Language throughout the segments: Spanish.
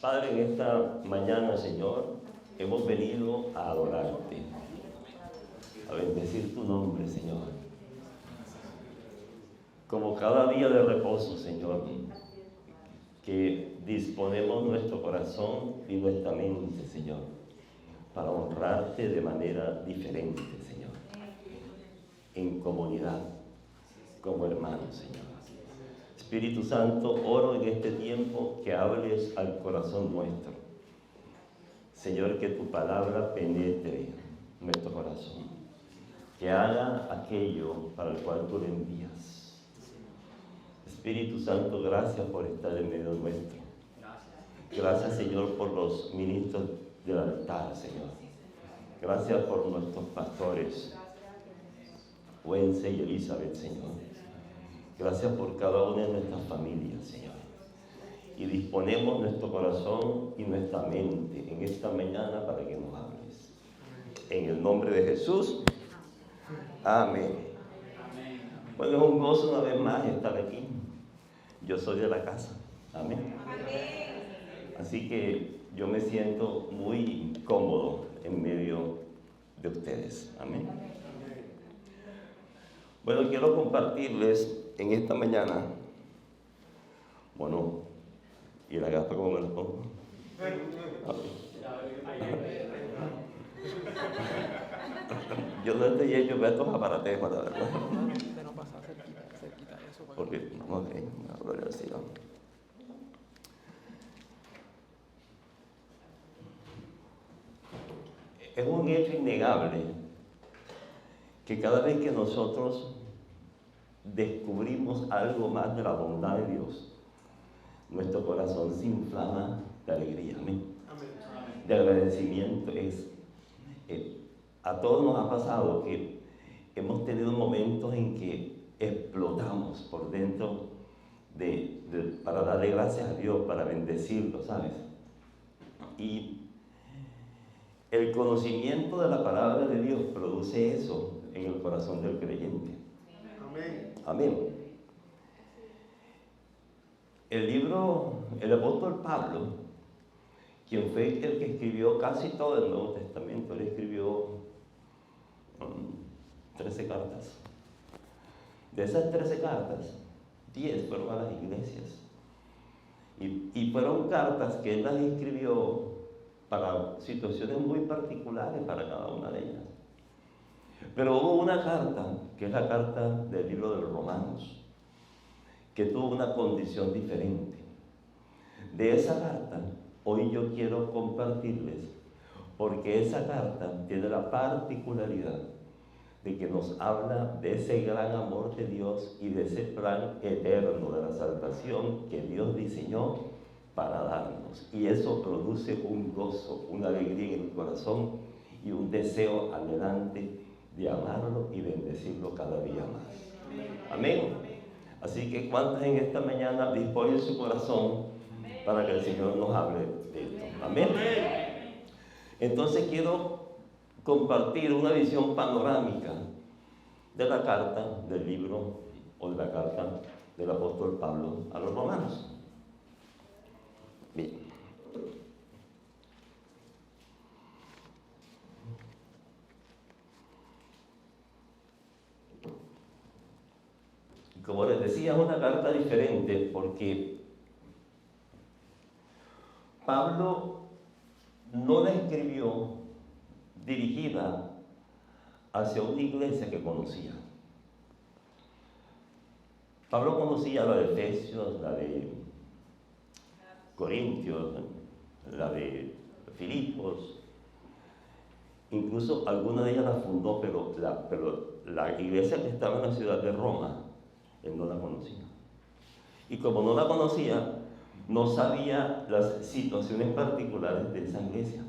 Padre, en esta mañana, Señor, hemos venido a adorarte, a bendecir tu nombre, Señor. Como cada día de reposo, Señor, que disponemos nuestro corazón y nuestra mente, Señor, para honrarte de manera diferente, Señor, en comunidad, como hermanos, Señor. Espíritu Santo, oro en este tiempo que hables al corazón nuestro. Señor, que tu palabra penetre nuestro corazón, que haga aquello para el cual tú le envías. Espíritu Santo, gracias por estar en medio nuestro. Gracias, Señor, por los ministros del altar, Señor. Gracias por nuestros pastores, Wence y Elizabeth, Señor. Gracias por cada una de nuestras familias, Señor. Y disponemos nuestro corazón y nuestra mente en esta mañana para que nos hables. En el nombre de Jesús. Amén. Bueno, es un gozo una vez más estar aquí. Yo soy de la casa. Amén. Así que yo me siento muy cómodo en medio de ustedes. Amén. Bueno, quiero compartirles en esta mañana, bueno, y la gasta como me la pongo. Yo no estoy hecho para estos aparatos, la verdad. Porque, ok, gloria al Señor. Es un hecho innegable que cada vez que nosotros descubrimos algo más de la bondad de Dios, nuestro corazón se inflama de alegría, amén, de agradecimiento. A todos nos ha pasado que hemos tenido momentos en que explotamos por dentro para darle gracias a Dios, para bendecirlo, ¿sabes? Y el conocimiento de la palabra de Dios produce eso en el corazón del creyente. Amén. Amén. El apóstol Pablo, quien fue el que escribió casi todo el Nuevo Testamento, él escribió 13 cartas. De esas 13 cartas, 10 fueron a las iglesias. Y fueron cartas que él las escribió para situaciones muy particulares para cada una de ellas. Pero hubo una carta, que es la carta del libro de los Romanos, que tuvo una condición diferente. De esa carta, hoy yo quiero compartirles, porque esa carta tiene la particularidad de que nos habla de ese gran amor de Dios y de ese plan eterno de la salvación que Dios diseñó para darnos. Y eso produce un gozo, una alegría en el corazón y un deseo adelante de amarlo y bendecirlo cada día más. Amén. Así que ¿cuántas en esta mañana disponen su corazón para que el Señor nos hable de esto? Amén. Entonces quiero compartir una visión panorámica de la carta del libro o de la carta del apóstol Pablo a los romanos. Bien. Como les decía, es una carta diferente porque Pablo no la escribió dirigida hacia una iglesia que conocía. Pablo conocía la de Efesios, la de Corintios, la de Filipos, incluso alguna de ellas la fundó, pero la iglesia que estaba en la ciudad de Roma, él no la conocía. Y como no la conocía, no sabía las situaciones particulares de esa iglesia.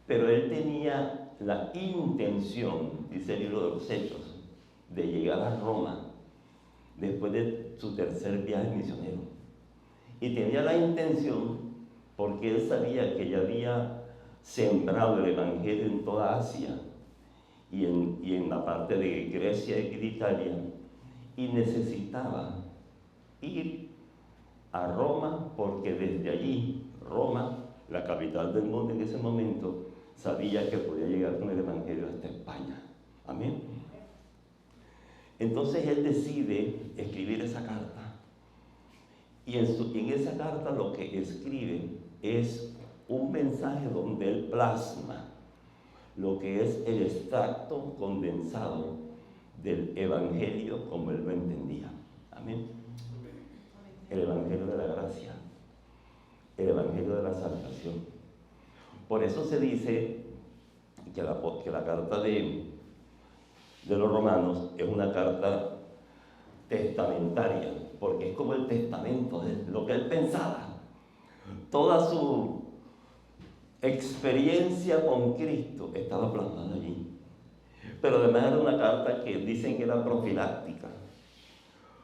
Pero él tenía la intención, dice el libro de los Hechos, de llegar a Roma después de su tercer viaje misionero. Y tenía la intención porque él sabía que ya había sembrado el evangelio en toda Asia y en la parte de Grecia y de Italia, y necesitaba ir a Roma, porque desde allí, Roma, la capital del mundo en ese momento, sabía que podía llegar con el Evangelio hasta España. Amén. Entonces él decide escribir esa carta. Y en esa carta lo que escribe es un mensaje donde él plasma lo que es el extracto condensado del Evangelio como él lo entendía. Amén. El Evangelio de la gracia, el Evangelio de la salvación. Por eso se dice que la carta de los romanos es una carta testamentaria, porque es como el testamento de lo que él pensaba. Toda su experiencia con Cristo estaba plasmada allí. Pero además era una carta que dicen que era profiláctica,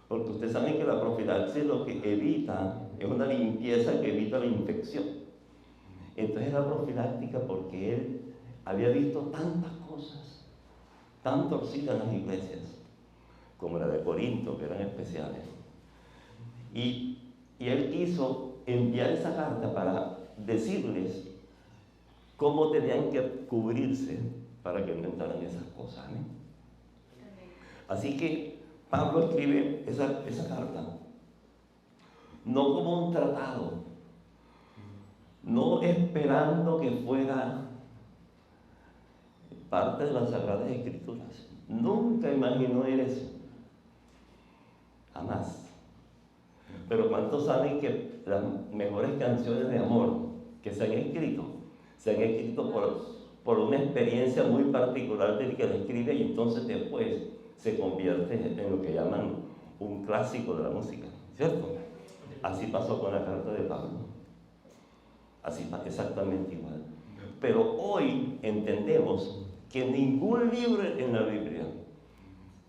porque ustedes saben que la profilaxis lo que evita es una limpieza que evita la infección. Entonces era profiláctica porque él había visto tantas cosas tan torcidas en las iglesias, como la de Corinto, que eran especiales. Y él quiso enviar esa carta para decirles cómo tenían que cubrirse para que no entraran esas cosas. ¿Eh? Así que Pablo escribe esa carta, no como un tratado, no esperando que fuera parte de las Sagradas Escrituras. Nunca imaginó él eso, jamás. Pero ¿cuántos saben que las mejores canciones de amor que se han escrito por una experiencia muy particular del que la escribe, y entonces después se convierte en lo que llaman un clásico de la música, ¿cierto? Así pasó con la carta de Pablo, así exactamente igual. Pero hoy entendemos que ningún libro en la Biblia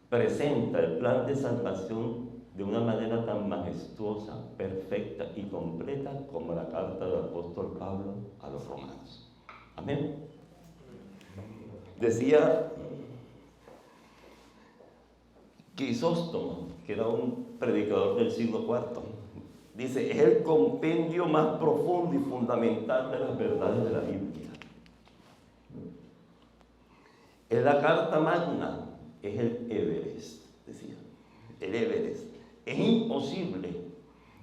presenta el plan de salvación de una manera tan majestuosa, perfecta y completa como la carta del apóstol Pablo a los romanos. Amén. Decía Crisóstomo, que era un predicador del siglo IV, dice, es el compendio más profundo y fundamental de las verdades de la Biblia. Es la carta magna, es el Everest, decía, el Everest. Es imposible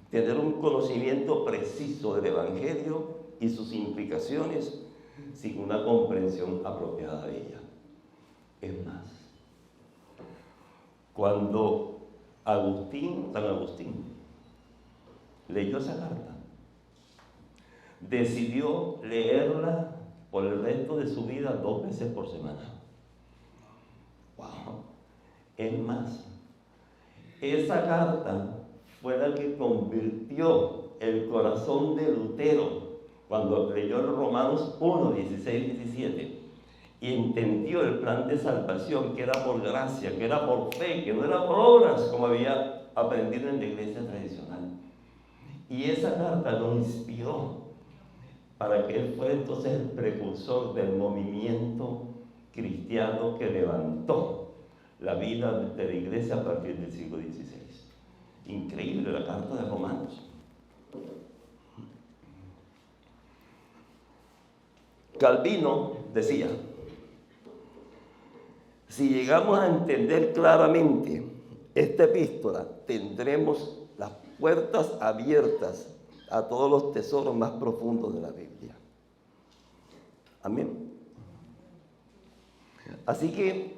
tener un conocimiento preciso del Evangelio y sus implicaciones sin una comprensión apropiada de ella. Es más, cuando San Agustín leyó esa carta, decidió leerla por el resto de su vida 2 veces por semana. ¡Wow! Es más, esa carta fue la que convirtió el corazón de Lutero cuando leyó Romanos 1, 16, 17 y entendió el plan de salvación, que era por gracia, que era por fe, que no era por obras, como había aprendido en la iglesia tradicional. Y esa carta lo inspiró para que él fuera entonces el precursor del movimiento cristiano que levantó la vida de la iglesia a partir del siglo XVI. Increíble la carta de Romanos. Calvino decía, si llegamos a entender claramente esta epístola, tendremos las puertas abiertas a todos los tesoros más profundos de la Biblia. Amén. Así que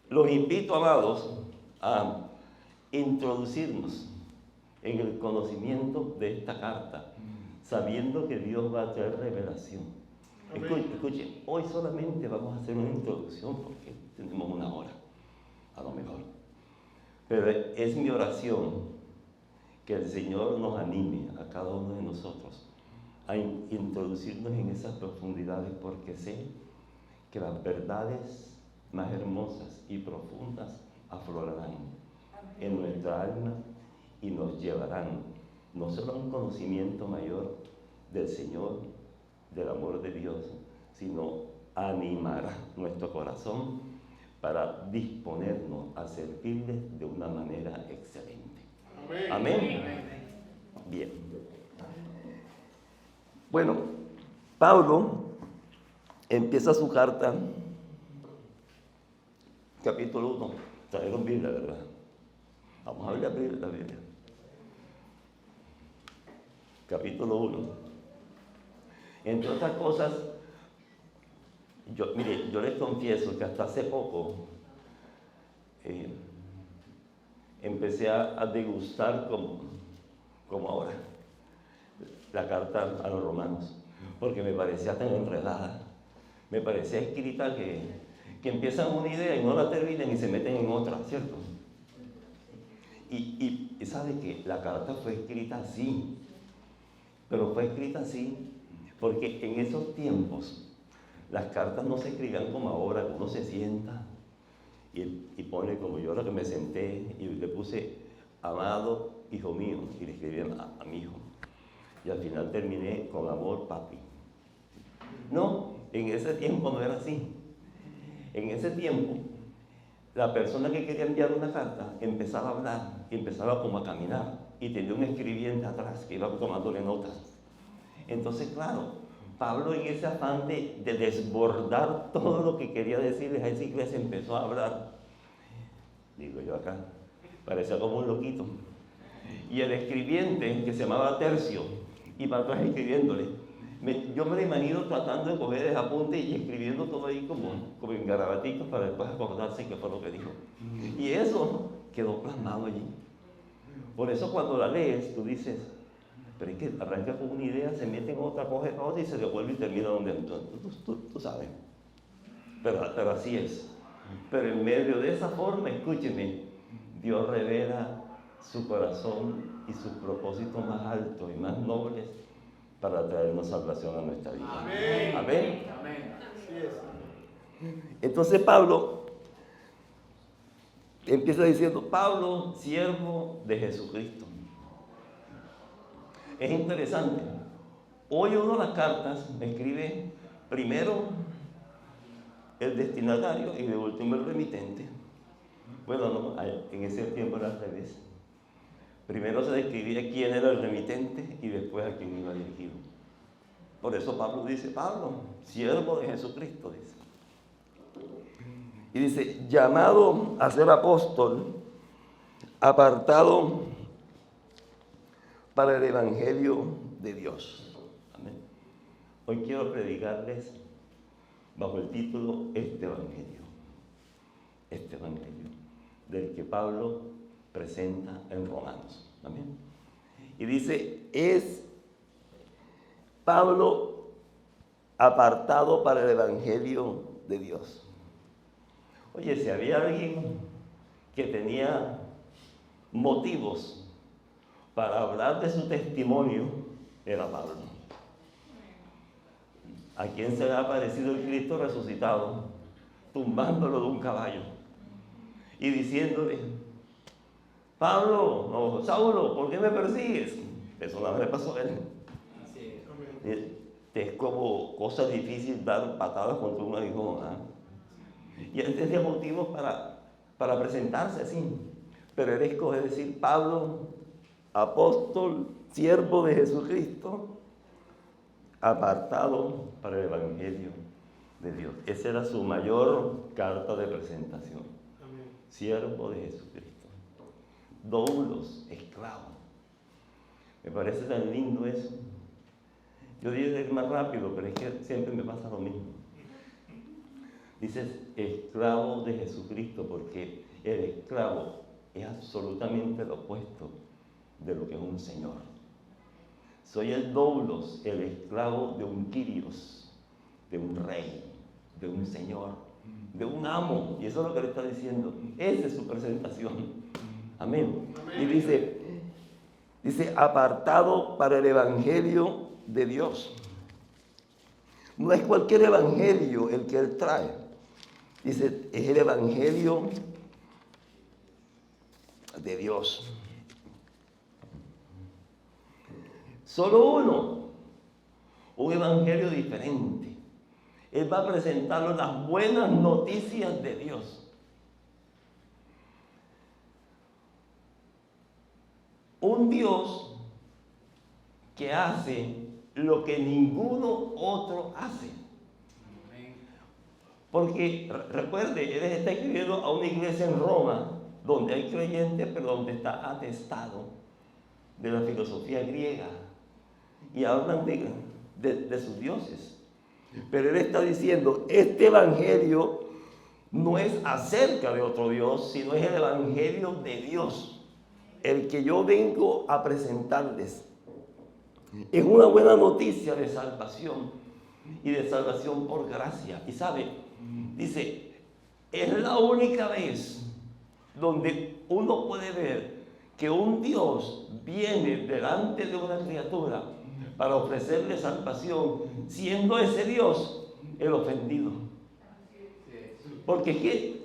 los invito, amados, a introducirnos en el conocimiento de esta carta, sabiendo que Dios va a traer revelación. Escuchen, hoy solamente vamos a hacer una introducción porque tenemos 1 hora, a lo mejor. Pero es mi oración que el Señor nos anime a cada uno de nosotros a introducirnos en esas profundidades, porque sé que las verdades más hermosas y profundas aflorarán en nuestra alma y nos llevarán no solo a un conocimiento mayor del Señor, del amor de Dios, sino animará nuestro corazón para disponernos a servirles de una manera excelente. Amén. Amén. Bien. Bueno, Pablo empieza su carta, capítulo 1. Trajeron Biblia, ¿verdad? Vamos a ver la Biblia. Capítulo 1. Entre otras cosas, yo les confieso que hasta hace poco empecé a degustar como ahora la carta a los romanos, porque me parecía tan enredada, me parecía escrita que empiezan una idea y no la terminan y se meten en otra, ¿cierto? Y sabe que la carta fue escrita así, pero fue escrita así porque en esos tiempos las cartas no se escribían como ahora, que uno se sienta y pone como yo ahora que me senté y le puse amado hijo mío y le escribí a mi hijo. Y al final terminé con amor papi. No, en ese tiempo no era así. En ese tiempo, la persona que quería enviar una carta empezaba a hablar y empezaba como a caminar y tenía un escribiente atrás que iba tomándole notas. Entonces, claro, Pablo en ese afán de desbordar todo lo que quería decirles a esa iglesia empezó a hablar. Digo yo acá, parecía como un loquito. Y el escribiente, que se llamaba Tercio, iba atrás escribiéndole. Yo me lo imagino tratando de coger el apunte y escribiendo todo ahí como en garabatitos para después acordarse qué fue lo que dijo. Y eso quedó plasmado allí. Por eso cuando la lees, tú dices, pero es que arranca con una idea, se mete en otra, coge otra y se devuelve y termina donde tú sabes. Pero así es. Pero en medio de esa forma, escúcheme, Dios revela su corazón y sus propósitos más altos y más nobles para traernos salvación a nuestra vida. Amén. Amén. Amén. Entonces Pablo empieza diciendo, Pablo, siervo de Jesucristo. Es interesante. Hoy uno las cartas me escribe primero el destinatario y de último el remitente. Bueno, no, en ese tiempo era al revés. Primero se describía quién era el remitente y después a quién iba dirigido. Por eso Pablo dice, Pablo, siervo de Jesucristo, dice. Y dice, llamado a ser apóstol, apartado para el Evangelio de Dios. Amén. Hoy quiero predicarles bajo el título Este Evangelio, del que Pablo presenta en Romanos. Amén. Y dice, es Pablo apartado para el Evangelio de Dios. Oye, si había alguien que tenía motivos para hablar de su testimonio, era Pablo. ¿A quién se le ha aparecido el Cristo resucitado? Tumbándolo de un caballo y diciéndole, Pablo, no, Saulo, ¿por qué me persigues? Eso no le pasó a él. Es como cosa difícil dar patadas contra un aguijón, ¿eh? Y él tenía motivos para presentarse así. Pero él escoge decir, Pablo, apóstol, siervo de Jesucristo, apartado para el Evangelio de Dios. Esa era su mayor carta de presentación. Amén. Siervo de Jesucristo. Doulos, esclavo. Me parece tan lindo eso. Yo diría ir más rápido, pero es que siempre me pasa lo mismo. Dices esclavo de Jesucristo porque el esclavo es absolutamente lo opuesto de lo que es un señor. Soy el doulos, el esclavo de un Kyrios, de un rey, de un señor, de un amo. Y eso es lo que le está diciendo. Esa es su presentación. Amén. Amén. Y dice, apartado para el Evangelio de Dios. No es cualquier evangelio el que él trae. Dice, es el Evangelio de Dios. Solo uno, un evangelio diferente. Él va a presentarnos las buenas noticias de Dios. Un Dios que hace lo que ninguno otro hace. Porque recuerde, él está escribiendo a una iglesia en Roma, donde hay creyentes, pero donde está atestado de la filosofía griega. Y hablan de sus dioses. Pero él está diciendo, este evangelio no es acerca de otro Dios, sino es el evangelio de Dios, el que yo vengo a presentarles. Es una buena noticia de salvación y de salvación por gracia. Y sabe, dice, es la única vez donde uno puede ver que un Dios viene delante de una criatura para ofrecerle salvación, siendo ese Dios el ofendido. Porque es que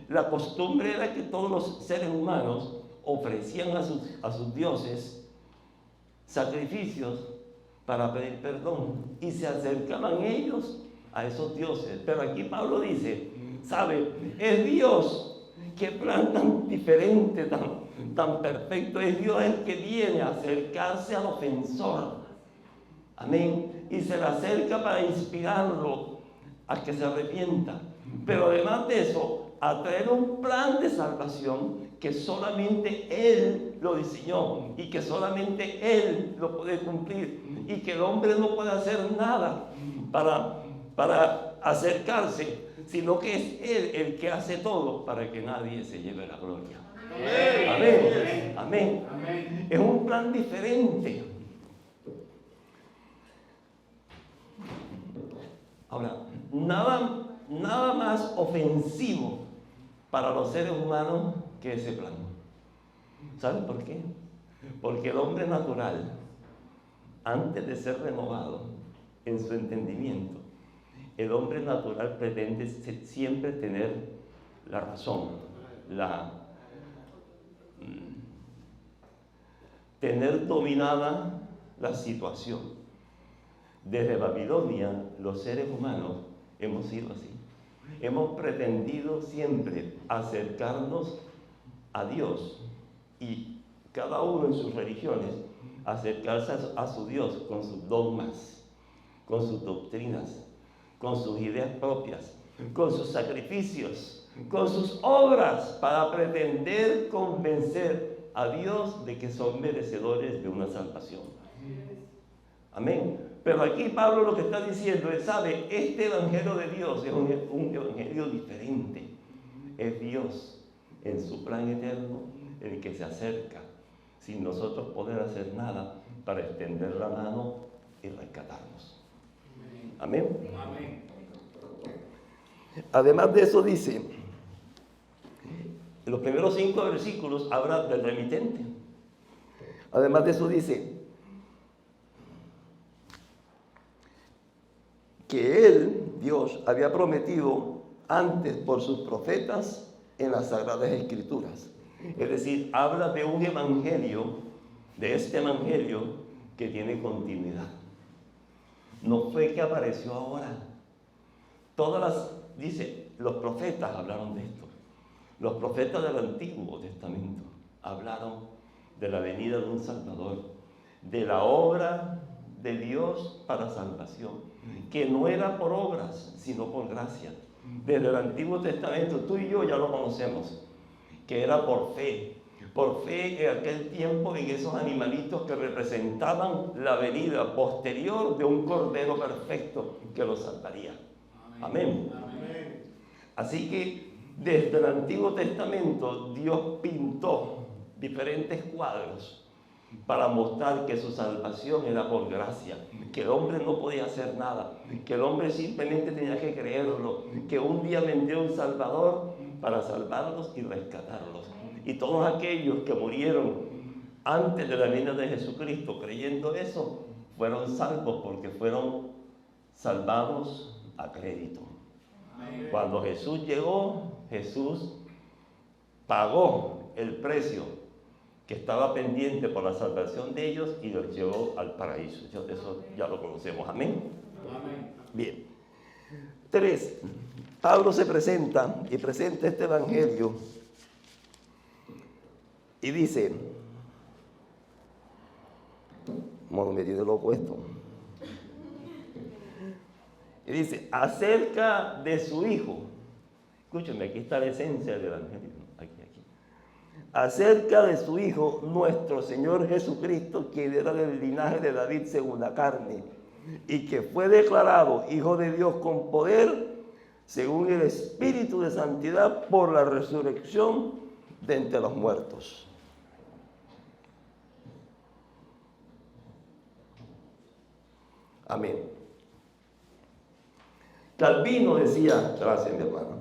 la costumbre era que todos los seres humanos ofrecían a sus dioses sacrificios para pedir perdón y se acercaban ellos a esos dioses. Pero aquí Pablo dice, ¿sabe? Es Dios, qué plan tan diferente, tan perfecto. Es Dios el que viene a acercarse al ofensor. Amén. Y se le acerca para inspirarlo a que se arrepienta. Pero además de eso, a traer un plan de salvación que solamente Él lo diseñó y que solamente Él lo puede cumplir y que el hombre no puede hacer nada para acercarse, sino que es Él el que hace todo para que nadie se lleve la gloria. Amén. Amén. Amén. Es un plan diferente. Ahora, nada más ofensivo para los seres humanos que ese plan. ¿Saben por qué? Porque el hombre natural, antes de ser renovado en su entendimiento, el hombre natural pretende siempre tener la razón, tener dominada la situación. Desde Babilonia, los seres humanos hemos sido así. Hemos pretendido siempre acercarnos a Dios y cada uno en sus religiones acercarse a su Dios con sus dogmas, con sus doctrinas, con sus ideas propias, con sus sacrificios, con sus obras para pretender convencer a Dios de que son merecedores de una salvación. Amén. Pero aquí Pablo lo que está diciendo es, ¿sabe? Este evangelio de Dios es un evangelio diferente. Es Dios en su plan eterno el que se acerca sin nosotros poder hacer nada para extender la mano y rescatarnos. Amén. Amén. Además de eso dice, en los primeros 5 versículos habla del remitente. Además de eso dice que Él, Dios, había prometido antes por sus profetas en las Sagradas Escrituras. Es decir, habla de un evangelio, de este evangelio que tiene continuidad. No fue que apareció ahora. Dice, los profetas hablaron de esto. Los profetas del Antiguo Testamento hablaron de la venida de un Salvador, de la obra de Dios para salvación, que no era por obras, sino por gracia. Desde el Antiguo Testamento, tú y yo ya lo conocemos, que era por fe en aquel tiempo, en esos animalitos que representaban la venida posterior de un Cordero perfecto que los salvaría. Amén. Amén. Así que desde el Antiguo Testamento Dios pintó diferentes cuadros para mostrar que su salvación era por gracia, que el hombre no podía hacer nada, que el hombre simplemente tenía que creerlo, que un día vendría un Salvador para salvarlos y rescatarlos. Y todos aquellos que murieron antes de la venida de Jesucristo creyendo eso, fueron salvos porque fueron salvados a crédito. Cuando Jesús llegó, Jesús pagó el precio que estaba pendiente por la salvación de ellos y los llevó al paraíso. Eso ya lo conocemos. Amén. Amén. Bien. 3. Pablo se presenta este evangelio y dice, Bueno, me tiene loco esto. Y dice, acerca de su Hijo. Escúchenme, aquí está la esencia del Evangelio. Aquí. Acerca de su Hijo, nuestro Señor Jesucristo, quien era del linaje de David según la carne, y que fue declarado Hijo de Dios con poder, según el Espíritu de Santidad, por la resurrección de entre los muertos. Amén. Calvino decía, gracias mi hermano,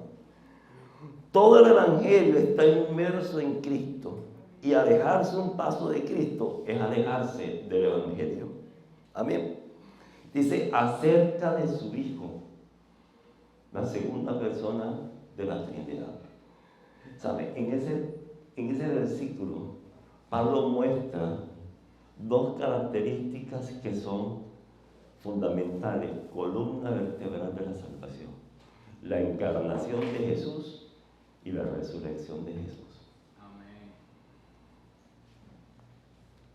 todo el Evangelio está inmerso en Cristo, y alejarse un paso de Cristo es alejarse del Evangelio. Amén. Dice, acerca de su Hijo, la segunda persona de la Trinidad. ¿Sabe? En ese versículo, Pablo muestra dos características que son fundamentales, columna vertebral de la salvación: la encarnación de Jesús y la resurrección de Jesús. Amén.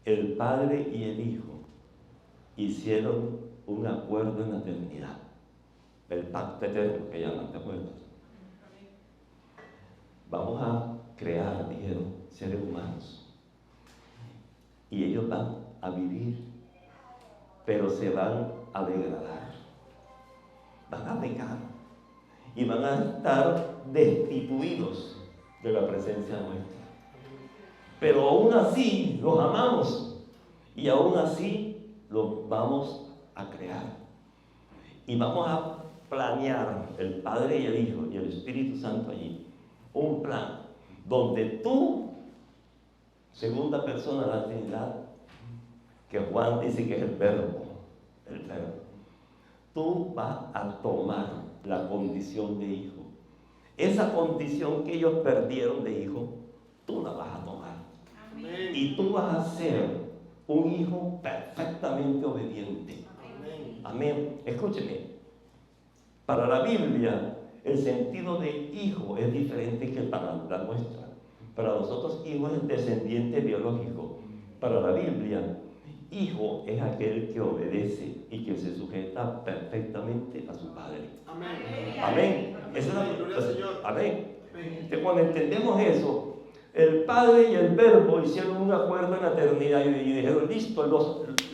El Padre y el Hijo hicieron un acuerdo en la eternidad, el pacto eterno que llaman, ¿te acuerdas? Vamos a crear, dijeron, seres humanos, y ellos van a vivir, pero se van a degradar, van a pecar y van a estar destituidos de la presencia nuestra. Pero aún así los amamos y aún así los vamos a crear. Y vamos a planear, el Padre y el Hijo y el Espíritu Santo allí, un plan donde tú, segunda persona de la Trinidad, que Juan dice que es el verbo, tú vas a tomar la condición de hijo. Esa condición que ellos perdieron de hijo, tú la vas a tomar. Amén. Y tú vas a ser un hijo perfectamente obediente. Amén. Amén. Escúcheme, para la Biblia el sentido de hijo es diferente que para la nuestra. Para nosotros hijo es el descendiente biológico. Para la Biblia, hijo es aquel que obedece y que se sujeta perfectamente a su padre. Amén. Amén. Amén. Entonces, cuando entendemos eso, el Padre y el Verbo hicieron un acuerdo en la eternidad y dijeron, listo,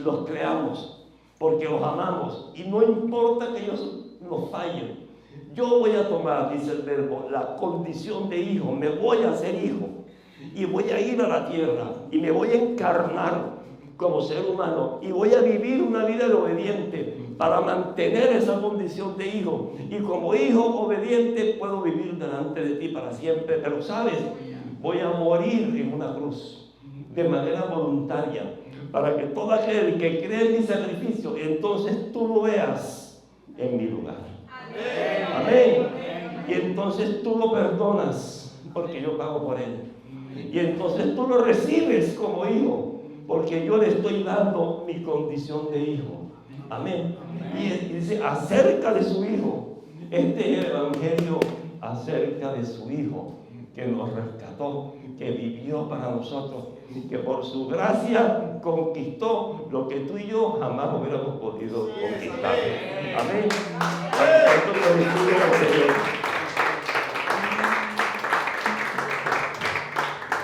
los creamos porque los amamos y no importa que ellos nos fallen. Yo voy a tomar, dice el Verbo, la condición de hijo, me voy a hacer hijo y voy a ir a la tierra y me voy a encarnar como ser humano y voy a vivir una vida de obediente para mantener esa condición de hijo, y como hijo obediente puedo vivir delante de ti para siempre. Pero sabes, voy a morir en una cruz de manera voluntaria para que todo aquel que cree en mi sacrificio, entonces tú lo veas en mi lugar. Amén. Y entonces tú lo perdonas porque yo pago por él, y entonces tú lo recibes como hijo porque yo le estoy dando mi condición de hijo. Amén. Y dice, acerca de su Hijo. Este es el Evangelio acerca de su Hijo, que nos rescató, que vivió para nosotros, que por su gracia conquistó lo que tú y yo jamás hubiéramos podido conquistar. Amén.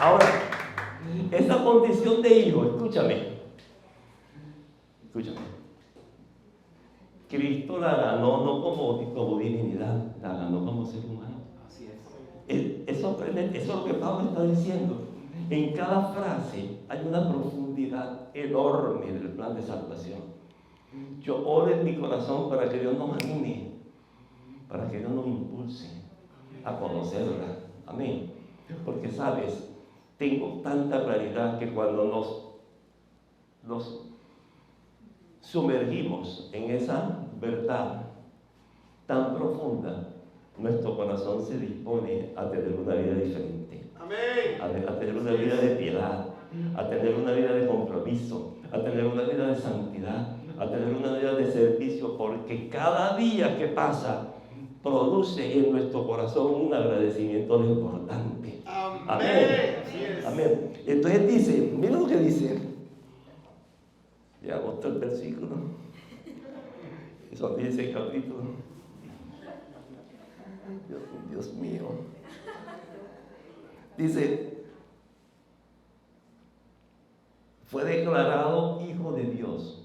Ahora, esa condición de hijo, escúchame. Cristo la ganó no como divinidad, la ganó como ser humano. Así es. Es sorprendente, eso es lo que Pablo está diciendo. En cada frase hay una profundidad enorme del plan de salvación. Yo oro en mi corazón para que Dios nos anime, para que Dios nos impulse a conocerla. Amén. Porque sabes, tengo tanta claridad que cuando nos sumergimos en esa verdad tan profunda, nuestro corazón se dispone a tener una vida diferente. Amén. A tener una vida de piedad, a tener una vida de compromiso, a tener una vida de santidad, a tener una vida de servicio, porque cada día que pasa produce en nuestro corazón un agradecimiento importante. Amén. Amén. Amén. Entonces dice, mira lo que dice, Ya gustó el versículo. Son 16 capítulos. Dios mío. Dice, fue declarado hijo de Dios.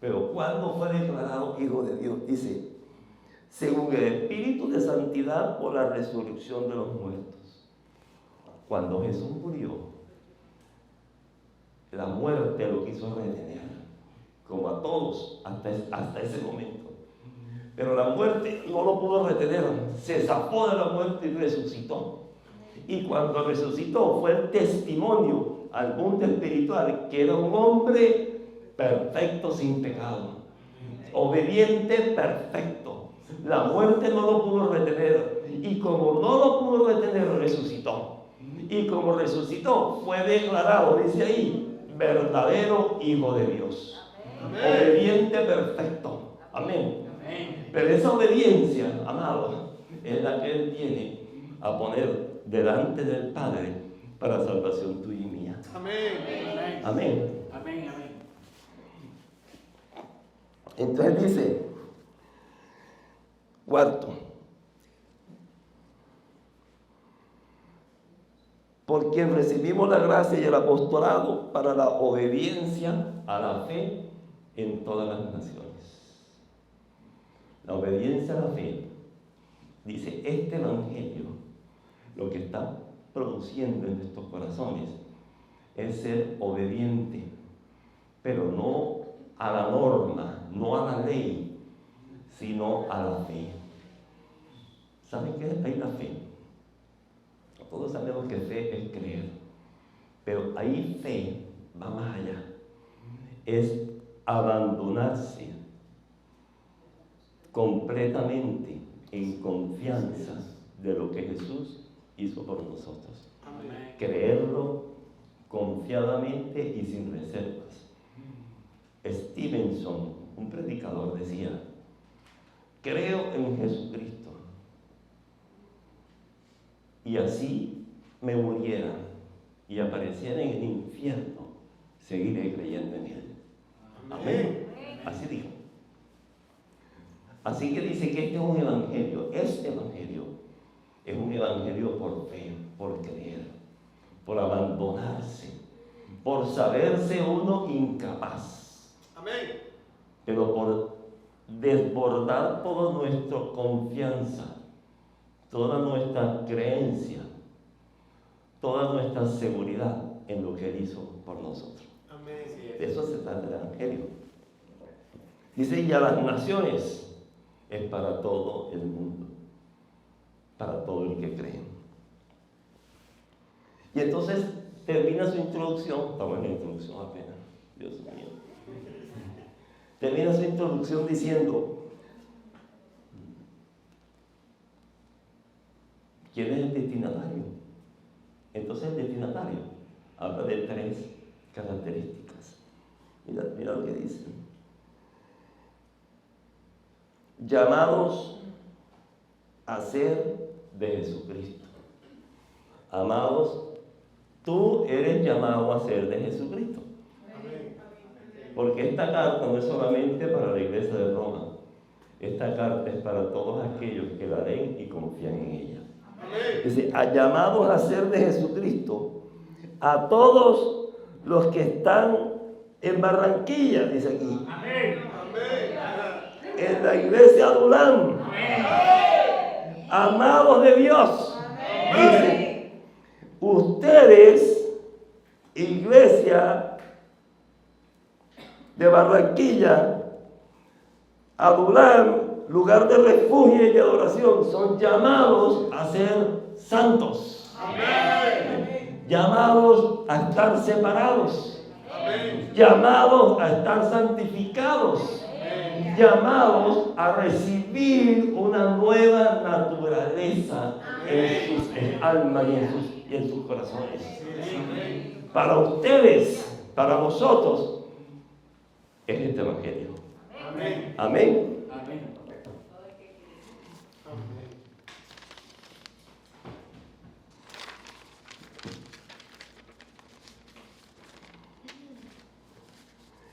Pero ¿cuándo fue declarado hijo de Dios? Dice, según el Espíritu de Santidad por la resurrección de los muertos. Cuando Jesús murió, la muerte lo quiso retener, como a todos hasta ese momento. Pero la muerte no lo pudo retener, se zafó de la muerte y resucitó. Y cuando resucitó fue el testimonio al mundo espiritual que era un hombre perfecto sin pecado, obediente perfecto. La muerte no lo pudo retener, y como no lo pudo retener, resucitó. Y como resucitó, fue declarado, dice ahí, verdadero hijo de Dios. Amén. Obediente perfecto. Amén. Amén. Pero esa obediencia, amado, es la que Él tiene a poner delante del Padre para salvación tuya y mía. Amén. Amén. Amén. Amén. Entonces dice, cuarto, por quien recibimos la gracia y el apostolado para la obediencia a la fe en todas las naciones. La obediencia a la fe, dice, este evangelio, lo que está produciendo en nuestros corazones es ser obediente, pero no a la norma, no a la ley, sino a la fe. ¿Saben qué es la fe? Todos sabemos que fe es creer, pero ahí fe va más allá. Es abandonarse completamente en confianza de lo que Jesús hizo por nosotros. Amén. Creerlo confiadamente y sin reservas. Stevenson, un predicador, decía, creo en Jesucristo, y así me muriera y apareciera en el infierno, seguiré creyendo en Él. Amén. Así dijo. Así que dice que este es un evangelio. Este evangelio es un evangelio por fe, por creer, por abandonarse, por saberse uno incapaz. Amén. Pero por desbordar toda nuestra confianza, toda nuestra creencia, toda nuestra seguridad en lo que Él hizo por nosotros. Amén. De eso se trata el evangelio. Dice, y a las naciones, es para todo el mundo, para todo el que cree. Y entonces termina su introducción, estamos en la introducción apenas, Dios mío. Termina su introducción diciendo, ¿quién es el destinatario? Entonces el destinatario habla de 3 características. Mira lo que dice. Llamados a ser de Jesucristo. Amados, tú eres llamado a ser de Jesucristo. Porque esta carta no es solamente para la iglesia de Roma. Esta carta es para todos aquellos que la leen y confían en ella. Dice, llamados a ser de Jesucristo, a todos los que están en Barranquilla, dice aquí. Amén. En la iglesia de Ulán. Amados de Dios. Dice, ustedes, iglesia de Barranquilla, Adulán, lugar de refugio y de adoración, son llamados a ser santos. Amén. Llamados a estar separados. Amén. Llamados a estar santificados. Amén. Llamados a recibir una nueva naturaleza en sus almas y en sus corazones. Amén. Para ustedes, para vosotros, es este evangelio. Amén. Amén. Amén.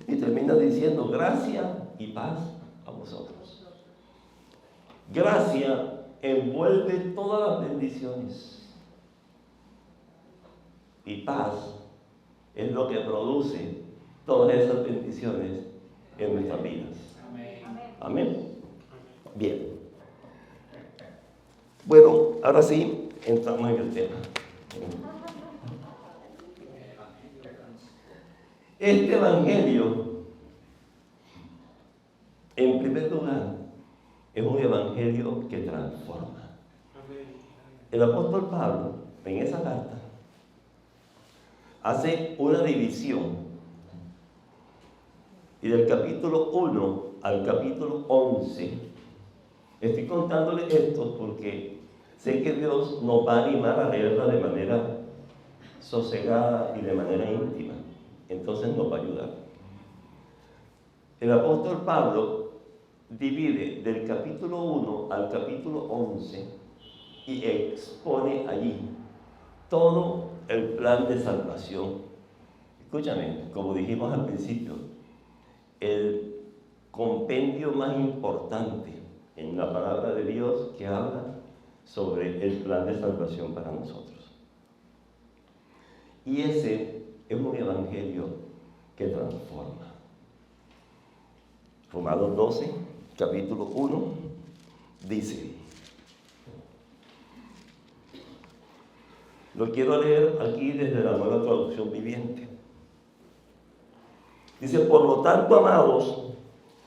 Y diciendo gracia y paz a vosotros. Gracia envuelve todas las bendiciones. Y paz es lo que produce todas esas bendiciones en nuestras vidas. Amén. Bien. Bueno, ahora sí, entramos en el tema. Este evangelio, en primer lugar, es un evangelio que transforma. El apóstol Pablo, en esa carta, hace una división. Y del capítulo 1 al capítulo 11, estoy contándole esto porque sé que Dios nos va a animar a leerla de manera sosegada y de manera íntima. Entonces nos va a ayudar. El apóstol Pablo divide del capítulo 1 al capítulo 11 y expone allí todo el plan de salvación. Escúchame, como dijimos al principio, el compendio más importante en la palabra de Dios que habla sobre el plan de salvación para nosotros. Y ese es un evangelio que transforma. Romanos 12, capítulo 1, dice, lo quiero leer aquí desde la Nueva Traducción Viviente. Dice, por lo tanto, amados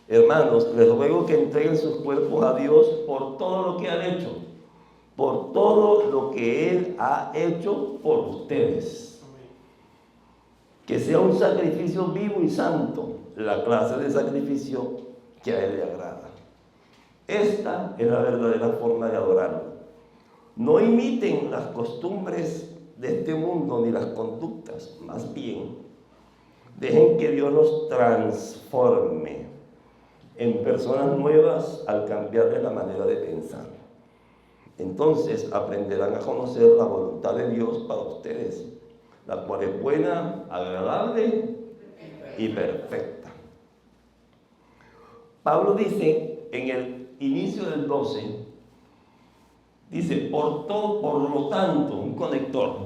hermanos, les ruego que entreguen sus cuerpos a Dios por todo lo que han hecho, por todo lo que Él ha hecho por ustedes. Que sea un sacrificio vivo y santo, la clase de sacrificio que a Él le agrada. Esta es la verdadera forma de adorarlo. No imiten las costumbres de este mundo ni las conductas, más bien, dejen que Dios los transforme en personas nuevas al cambiarle la manera de pensar. Entonces aprenderán a conocer la voluntad de Dios para ustedes, la cual es buena, agradable y perfecta. Pablo dice en el inicio del 12, dice, por lo tanto, un conector,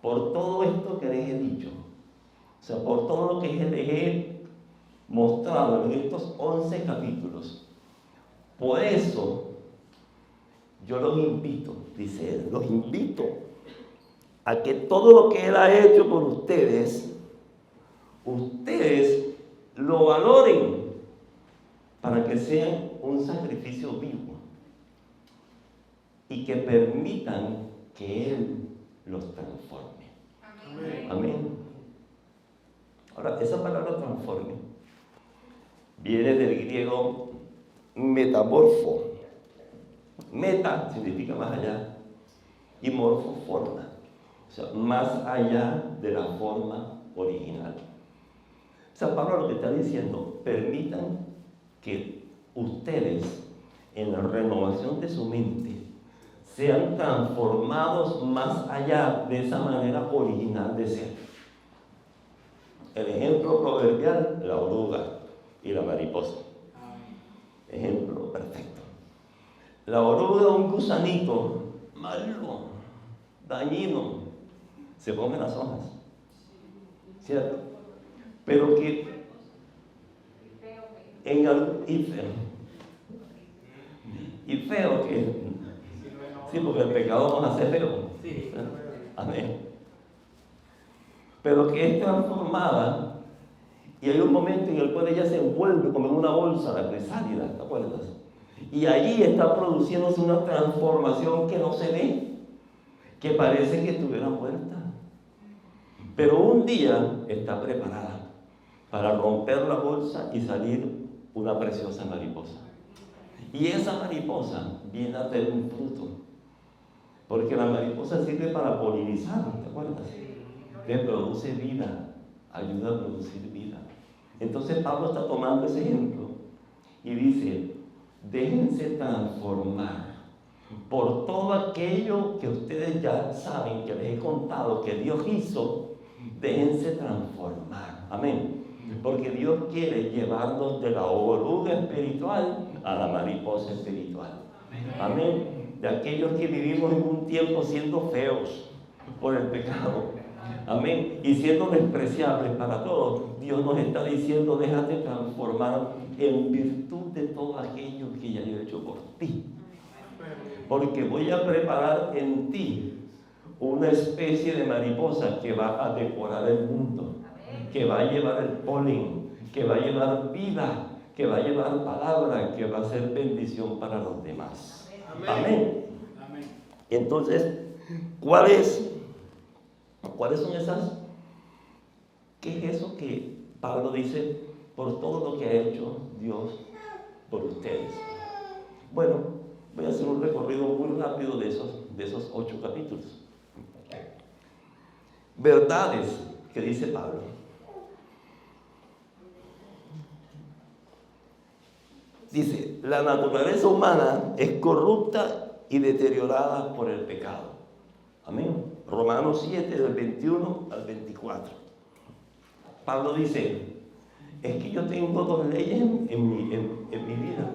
por todo esto que les he dicho, o sea, por todo lo que les he mostrado en estos 11 capítulos, por eso yo los invito, dice él, los invito a que todo lo que Él ha hecho por ustedes, ustedes lo valoren para que sean un sacrificio vivo y que permitan que Él los transforme. Amén. Amén. Ahora, esa palabra transforme viene del griego metamorfo. Meta significa más allá y morfo forma. O sea, más allá de la forma original. O sea, Pablo lo que está diciendo, permitan que ustedes, en la renovación de su mente, sean transformados más allá de esa manera original de ser. El ejemplo proverbial, la oruga y la mariposa. Ejemplo perfecto. La oruga, un gusanito malo, dañino, se comen las hojas, ¿cierto? Pero que y feo que sí, porque el pecado nos hace feo. Amén. Pero que es transformada y hay un momento en el cual ella se envuelve como en una bolsa, la crisálida, ¿te acuerdas? Y allí está produciéndose una transformación que no se ve, que parece que estuviera muerta. Pero un día está preparada para romper la bolsa y salir una preciosa mariposa. Y esa mariposa viene a tener un fruto. Porque la mariposa sirve para polinizar, ¿te acuerdas? Que produce vida, ayuda a producir vida. Entonces Pablo está tomando ese ejemplo y dice, déjense transformar por todo aquello que ustedes ya saben, que les he contado, que Dios hizo, déjense transformar. Amén. Porque Dios quiere llevarnos de la oruga espiritual a la mariposa espiritual. Amén. De aquellos que vivimos en un tiempo siendo feos por el pecado. Amén. Y siendo despreciables para todos, Dios nos está diciendo: déjate transformar en virtud de todo aquello que ya yo he hecho por ti. Porque voy a preparar en ti una especie de mariposa que va a decorar el mundo, que va a llevar el polen, que va a llevar vida, que va a llevar palabra, que va a ser bendición para los demás. Amén. Amén. Entonces, ¿cuáles son esas? ¿Qué es eso que Pablo dice? Por todo lo que ha hecho Dios por ustedes. Bueno, voy a hacer un recorrido muy rápido de esos 8 capítulos. Verdades que dice Pablo. Dice: la naturaleza humana es corrupta y deteriorada por el pecado. Amén. Romanos 7, del 21 al 24. Pablo dice: es que yo tengo 2 leyes en mi vida.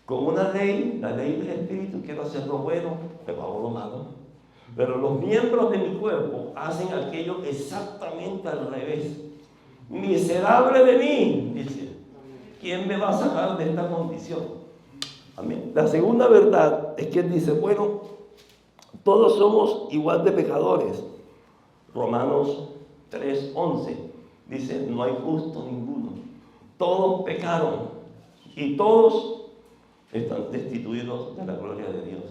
Con una ley, la ley del Espíritu, quiero hacer lo bueno, pero hago lo malo. Pero los miembros de mi cuerpo hacen aquello exactamente al revés. Miserable de mí, dice. ¿Quién me va a sacar de esta condición? Amén. La segunda verdad es que él dice: bueno, todos somos igual de pecadores. Romanos 3:11 dice: no hay justo ninguno. Todos pecaron y todos están destituidos de la gloria de Dios.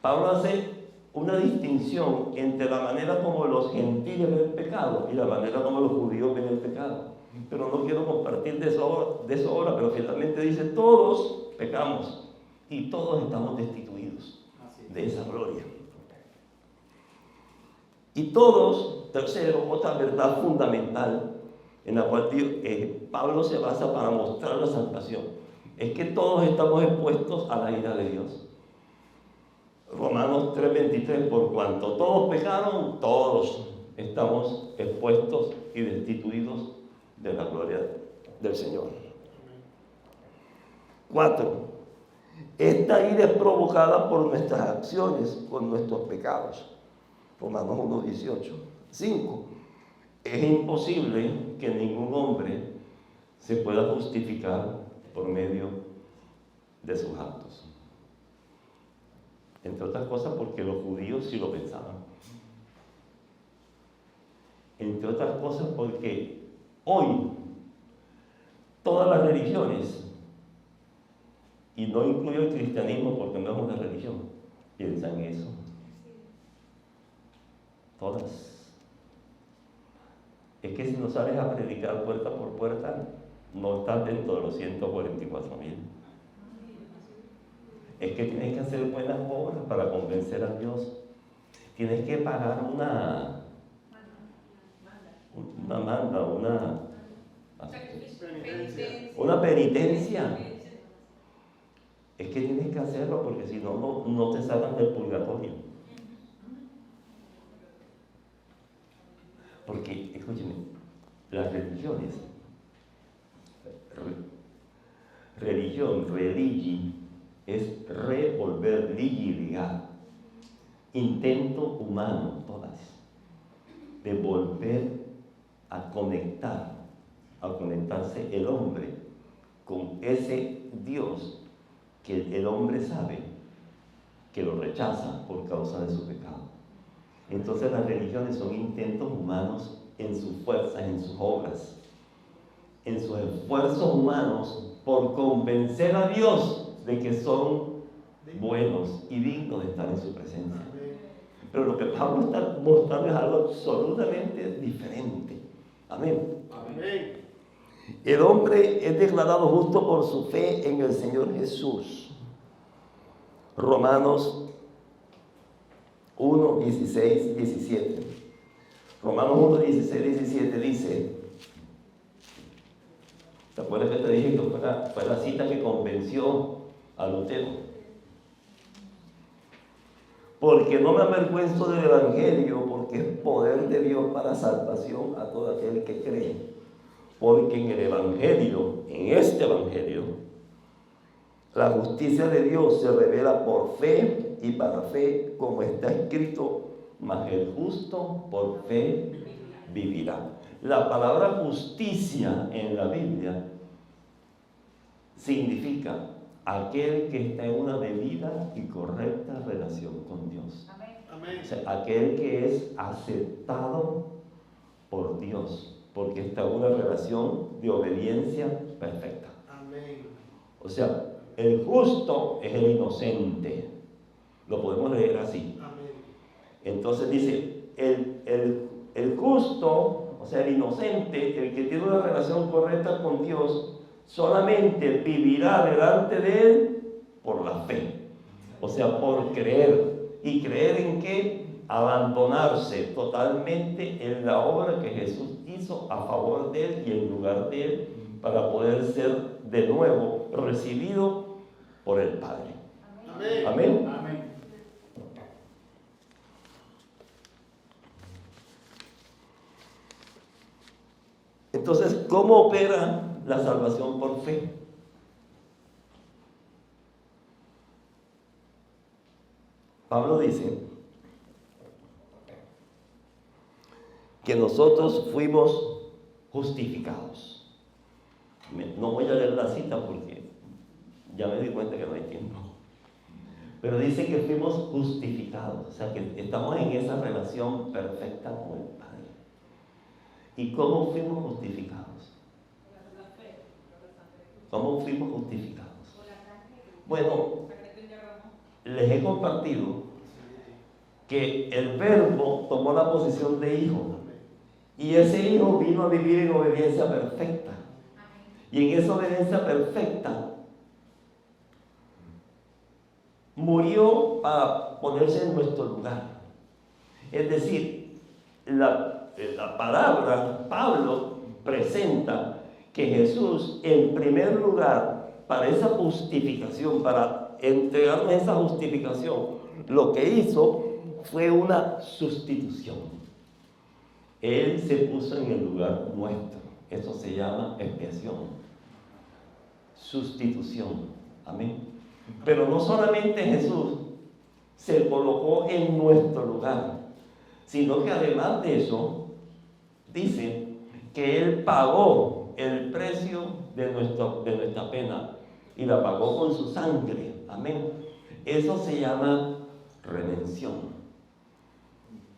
Pablo hace una distinción entre la manera como los gentiles ven el pecado y la manera como los judíos ven el pecado. Pero no quiero compartir de eso ahora, pero finalmente dice: todos pecamos y todos estamos destituidos de esa gloria. Y todos, tercero, otra verdad fundamental en la cual Pablo se basa para mostrar la salvación, es que todos estamos expuestos a la ira de Dios. Romanos 3:23: por cuanto todos pecaron, todos estamos expuestos y destituidos de la gloria del Señor. 4. Esta ira es provocada por nuestras acciones, por nuestros pecados. Romanos 1:18. 5. Es imposible que ningún hombre se pueda justificar por medio de sus actos. Entre otras cosas porque los judíos sí lo pensaban. Entre otras cosas porque hoy todas las religiones, y no incluyo el cristianismo porque no es una religión, piensan eso. Todas. Es que si no sales a predicar puerta por puerta, no estás dentro de los 144,000. Es que tienes que hacer buenas obras para convencer a Dios. Tienes que pagar una penitencia. Es que tienes que hacerlo porque si no, no te sacan del purgatorio. Porque, escúcheme, las religiones, religi, es revolver, ligar, intento humano, todas, de volver a conectarse el hombre con ese Dios que el hombre sabe que lo rechaza por causa de su pecado. Entonces las religiones son intentos humanos en sus fuerzas, en sus obras, en sus esfuerzos humanos por convencer a Dios de que son buenos y dignos de estar en su presencia. Pero lo que Pablo está mostrando es algo absolutamente diferente. Amén. Amén. El hombre es declarado justo por su fe en el Señor Jesús. Romanos 1, 16, 17. Romanos 1, 16, 17 dice: ¿te acuerdas que te dije que fue la cita que convenció a Lutero? Porque no me avergüenzo del Evangelio, porque es poder de Dios para salvación a todo aquel que cree. Porque en el Evangelio, en este Evangelio, la justicia de Dios se revela por fe y para fe, como está escrito, mas el justo por fe vivirá. La palabra justicia en la Biblia significa aquel que está en una debida y correcta relación con Dios. Amén. O sea, aquel que es aceptado por Dios, porque está en una relación de obediencia perfecta. Amén. O sea, el justo es el inocente. Lo podemos leer así. Amén. Entonces dice, el justo, o sea, el inocente, el que tiene una relación correcta con Dios, solamente vivirá delante de Él por la fe. O sea, por creer. ¿Y creer en qué? Abandonarse totalmente en la obra que Jesús hizo a favor de Él y en lugar de Él, para poder ser de nuevo recibido por el Padre. Amén. Amén. Amén. Entonces, ¿cómo opera la salvación por fe? Pablo dice que nosotros fuimos justificados. No voy a leer la cita porque ya me di cuenta que no hay tiempo. Pero dice que fuimos justificados, o sea que estamos en esa relación perfecta con el Padre. ¿Y cómo fuimos justificados? ¿Cómo fuimos justificados? Bueno, les he compartido que el Verbo tomó la posición de hijo y ese hijo vino a vivir en obediencia perfecta. Y en esa obediencia perfecta murió para ponerse en nuestro lugar. Es decir, la palabra, Pablo presenta que Jesús, en primer lugar, para esa justificación, para entregarnos esa justificación, lo que hizo fue una sustitución. Él se puso en el lugar nuestro. Eso se llama expiación. Sustitución. Amén. Pero no solamente Jesús se colocó en nuestro lugar, sino que además de eso, dice que Él pagó el precio de nuestra pena y la pagó con su sangre. Amén. Eso se llama redención.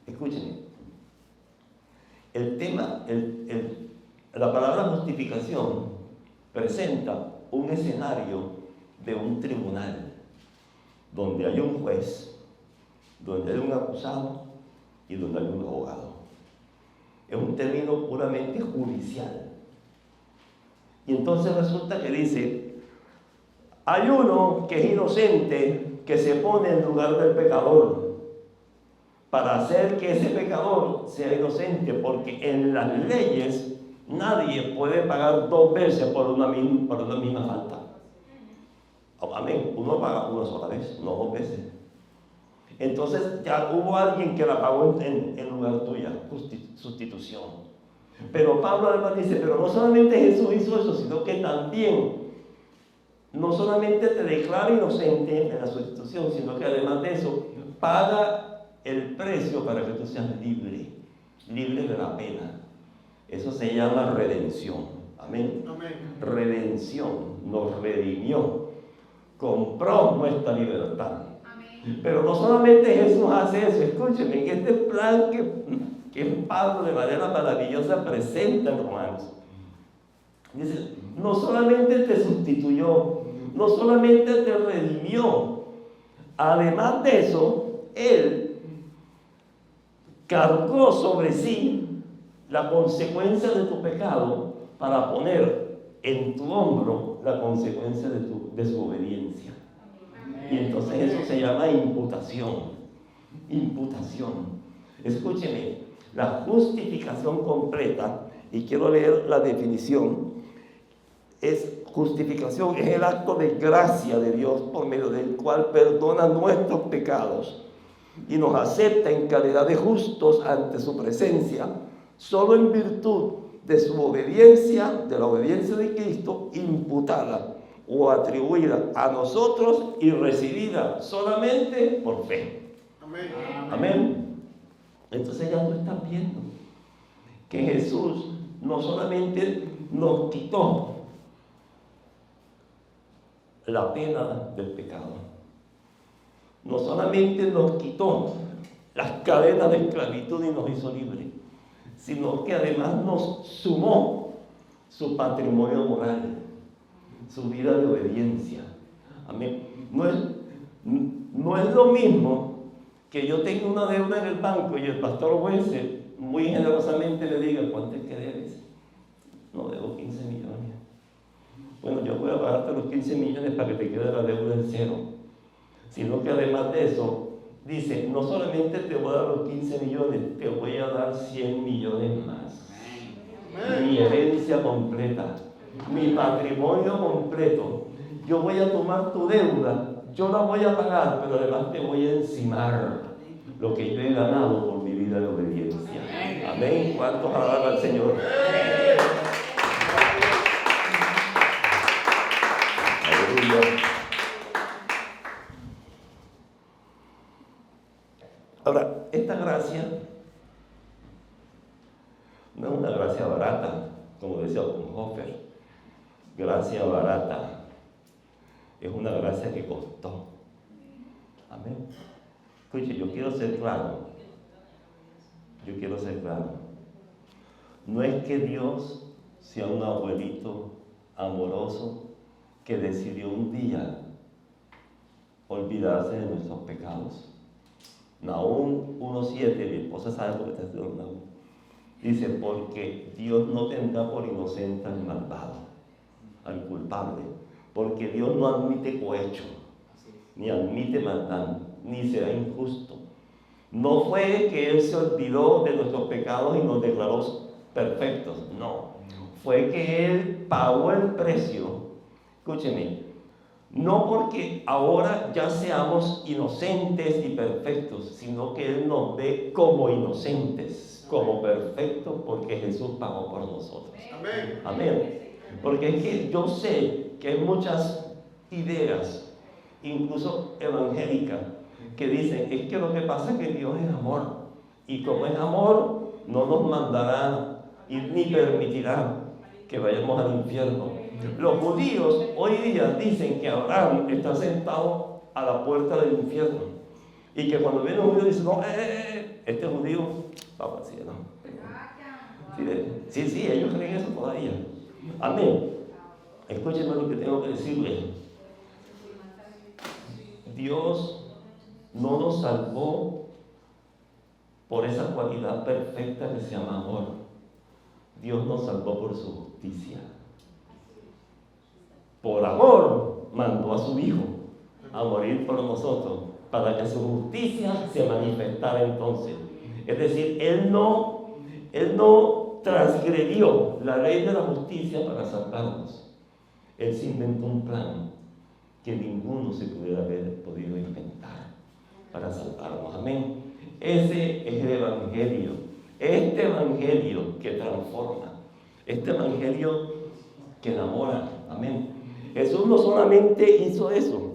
Escúchenme. El tema, la palabra justificación presenta un escenario de un tribunal donde hay un juez, donde hay un acusado y donde hay un abogado. Es un término puramente judicial. Y entonces resulta que dice, hay uno que es inocente, que se pone en lugar del pecador para hacer que ese pecador sea inocente, porque en las leyes nadie puede pagar dos veces por una misma falta. Amén. Uno paga una sola vez, no dos veces. Entonces ya hubo alguien que la pagó en lugar tuya, sustitución. Pero Pablo además dice, pero no solamente Jesús hizo eso, sino que también no solamente te declara inocente en la sustitución, sino que además de eso paga el precio para que tú seas libre de la pena. Eso se llama redención. Amén. Amén. Redención, nos redimió, compró nuestra libertad. Amén. Pero no solamente Jesús hace eso, escúchenme, en este plan que Pablo de manera maravillosa presenta en Romanos. Dice, no solamente te sustituyó, no solamente te redimió, además de eso, Él cargó sobre sí la consecuencia de tu pecado para poner en tu hombro la consecuencia de su obediencia. Y entonces eso se llama imputación. Imputación. Escúcheme, la justificación completa, y quiero leer la definición, justificación es el acto de gracia de Dios por medio del cual perdona nuestros pecados y nos acepta en calidad de justos ante su presencia, solo en virtud de su obediencia, de la obediencia de Cristo, imputada o atribuida a nosotros y recibida solamente por fe. Amén. Amén. Entonces ya tú estás viendo que Jesús no solamente nos quitó la pena del pecado, no solamente nos quitó las cadenas de esclavitud y nos hizo libres, sino que además nos sumó su patrimonio moral, su vida de obediencia. Amén. No es lo mismo que yo tenga una deuda en el banco y el pastor Wences muy generosamente le diga: ¿cuánto es que debes? No, debo 15 millones. Bueno, yo voy a pagarte los 15 millones para que te quede la deuda en cero. Sino que además de eso, dice: no solamente te voy a dar los 15 millones, te voy a dar 100 millones más. Mi herencia completa, mi patrimonio completo. Yo voy a tomar tu deuda, yo la voy a pagar, pero además te voy a encimar lo que yo he ganado por mi vida de obediencia. Amén. ¿Cuántos alaban al Señor? Aleluya. Ahora, esta gracia no es una gracia barata, como decía Bonhoeffer. Gracia barata es una gracia que costó. Amén. Escuche, yo quiero ser claro. No es que Dios sea un abuelito amoroso que decidió un día olvidarse de nuestros pecados. Nahum 1:7, mi esposa sabe por qué está estudiando Nahum. Dice: porque Dios no tendrá por inocente al malvado, al culpable, porque Dios no admite cohecho, ni admite maldad, ni será injusto. No fue que Él se olvidó de nuestros pecados y nos declaró perfectos, no. Fue que Él pagó el precio. Escúcheme, no porque ahora ya seamos inocentes y perfectos, sino que Él nos ve como inocentes, como perfectos, porque Jesús pagó por nosotros. Amén. Amén. Porque es que yo sé que hay muchas ideas, incluso evangélicas, que dicen: es que lo que pasa es que Dios es amor, y como es amor, no nos mandará y ni permitirá que vayamos al infierno. Los judíos hoy día dicen que Abraham está sentado a la puerta del infierno, y que cuando viene un judío dice: no, este judío va para el cielo. Sí, ellos creen eso todavía. Amén. Escúchenme lo que tengo que decirles. Dios no nos salvó por esa cualidad perfecta que se llama amor. Dios nos salvó por su justicia. Por amor mandó a su Hijo a morir por nosotros, para que su justicia se manifestara entonces. Es decir, Él no transgredió la ley de la justicia para salvarnos. Él se inventó un plan que ninguno se pudiera haber podido inventar para salvarnos. Amén. Ese es el Evangelio. Este Evangelio que transforma. Este Evangelio que enamora. Amén. Jesús no solamente hizo eso.